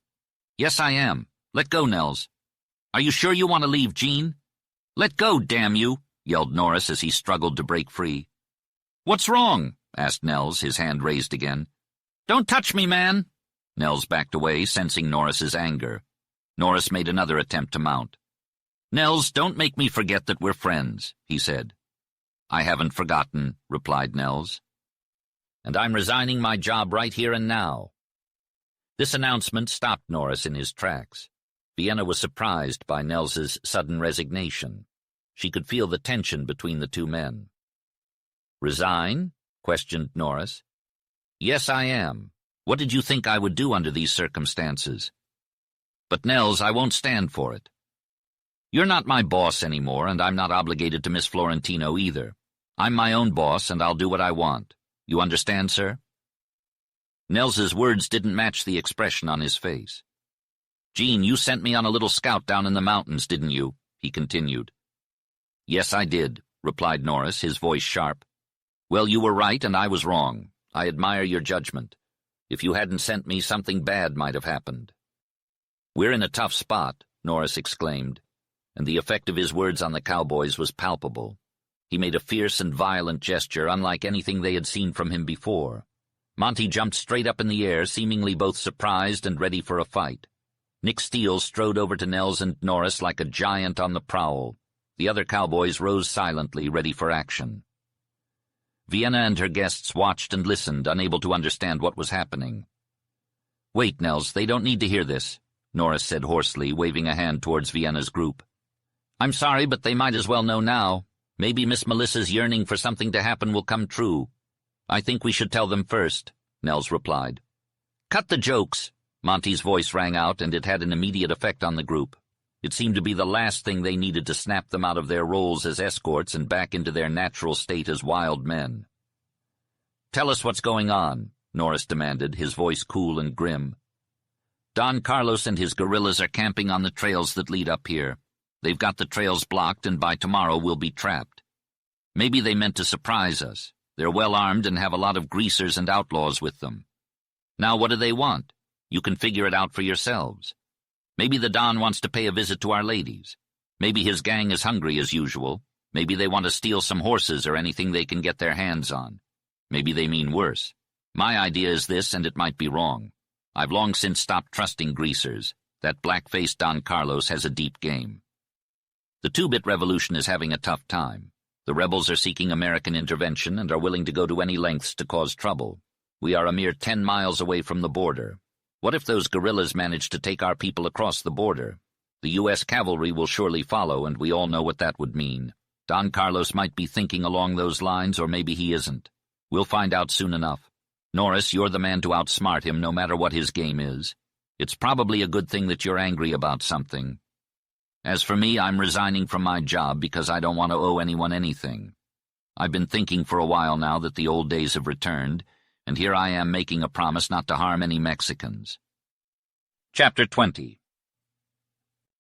"Yes, I am. Let go, Nels." "Are you sure you want to leave, Gene?" "Let go, damn you!" yelled Norris as he struggled to break free. "What's wrong?" asked Nels, his hand raised again. "Don't touch me, man!" Nels backed away, sensing Norris's anger. Norris made another attempt to mount. "Nels, don't make me forget that we're friends," he said. "I haven't forgotten," replied Nels. "And I'm resigning my job right here and now." This announcement stopped Norris in his tracks. Vienna was surprised by Nels's sudden resignation. She could feel the tension between the two men. "Resign?" questioned Norris. "Yes, I am. What did you think I would do under these circumstances?" "But, Nels, I won't stand for it." "You're not my boss anymore, and I'm not obligated to Miss Florentino either. I'm my own boss, and I'll do what I want. You understand, sir?" Nels's words didn't match the expression on his face. "Gene, you sent me on a little scout down in the mountains, didn't you?" he continued. "Yes, I did," replied Norris, his voice sharp. "Well, you were right, and I was wrong. I admire your judgment. If you hadn't sent me, something bad might have happened." "We're in a tough spot," Norris exclaimed, and the effect of his words on the cowboys was palpable. He made a fierce and violent gesture, unlike anything they had seen from him before. Monty jumped straight up in the air, seemingly both surprised and ready for a fight. Nick Steele strode over to Nels and Norris like a giant on the prowl. The other cowboys rose silently, ready for action. Vienna and her guests watched and listened, unable to understand what was happening. "Wait, Nels, they don't need to hear this," Norris said hoarsely, waving a hand towards Vienna's group. "I'm sorry, but they might as well know now. Maybe Miss Melissa's yearning for something to happen will come true. I think we should tell them first," Nels replied. "Cut the jokes," Monty's voice rang out, and it had an immediate effect on the group. It seemed to be the last thing they needed to snap them out of their roles as escorts and back into their natural state as wild men. "Tell us what's going on," Norris demanded, his voice cool and grim. "Don Carlos and his guerrillas are camping on the trails that lead up here. They've got the trails blocked, and by tomorrow we'll be trapped. Maybe they meant to surprise us. They're well armed and have a lot of greasers and outlaws with them. Now what do they want? You can figure it out for yourselves. Maybe the Don wants to pay a visit to our ladies. Maybe his gang is hungry as usual. Maybe they want to steal some horses or anything they can get their hands on. Maybe they mean worse. My idea is this, and it might be wrong. I've long since stopped trusting greasers. That black-faced Don Carlos has a deep game. The two-bit revolution is having a tough time. The rebels are seeking American intervention and are willing to go to any lengths to cause trouble. We are a mere 10 miles away from the border. What if those guerrillas manage to take our people across the border? The U.S. cavalry will surely follow, and we all know what that would mean. Don Carlos might be thinking along those lines, or maybe he isn't. We'll find out soon enough. Norris, you're the man to outsmart him, no matter what his game is. It's probably a good thing that you're angry about something. As for me, I'm resigning from my job because I don't want to owe anyone anything. I've been thinking for a while now that the old days have returned, and here I am making a promise not to harm any Mexicans. Chapter 20.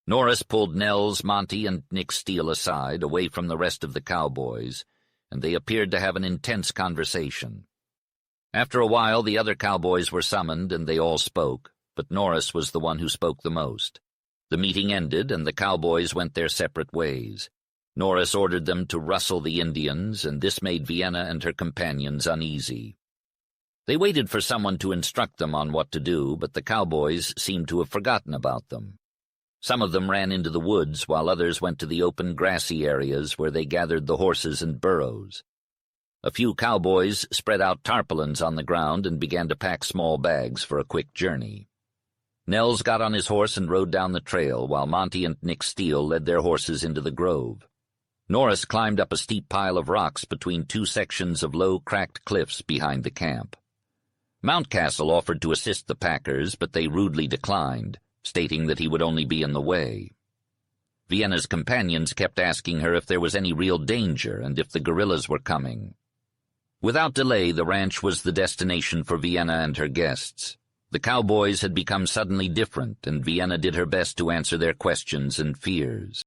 Norris pulled Nels, Monty, and Nick Steele aside, away from the rest of the cowboys, and they appeared to have an intense conversation. After a while, the other cowboys were summoned, and they all spoke, but Norris was the one who spoke the most. The meeting ended, and the cowboys went their separate ways. Norris ordered them to rustle the Indians, and this made Vienna and her companions uneasy. They waited for someone to instruct them on what to do, but the cowboys seemed to have forgotten about them. Some of them ran into the woods, while others went to the open grassy areas where they gathered the horses and burros. A few cowboys spread out tarpaulins on the ground and began to pack small bags for a quick journey. Nels got on his horse and rode down the trail, while Monty and Nick Steele led their horses into the grove. Norris climbed up a steep pile of rocks between two sections of low, cracked cliffs behind the camp. Mountcastle offered to assist the packers, but they rudely declined, stating that he would only be in the way. Vienna's companions kept asking her if there was any real danger and if the guerrillas were coming. Without delay, the ranch was the destination for Vienna and her guests. The cowboys had become suddenly different, and Vienna did her best to answer their questions and fears.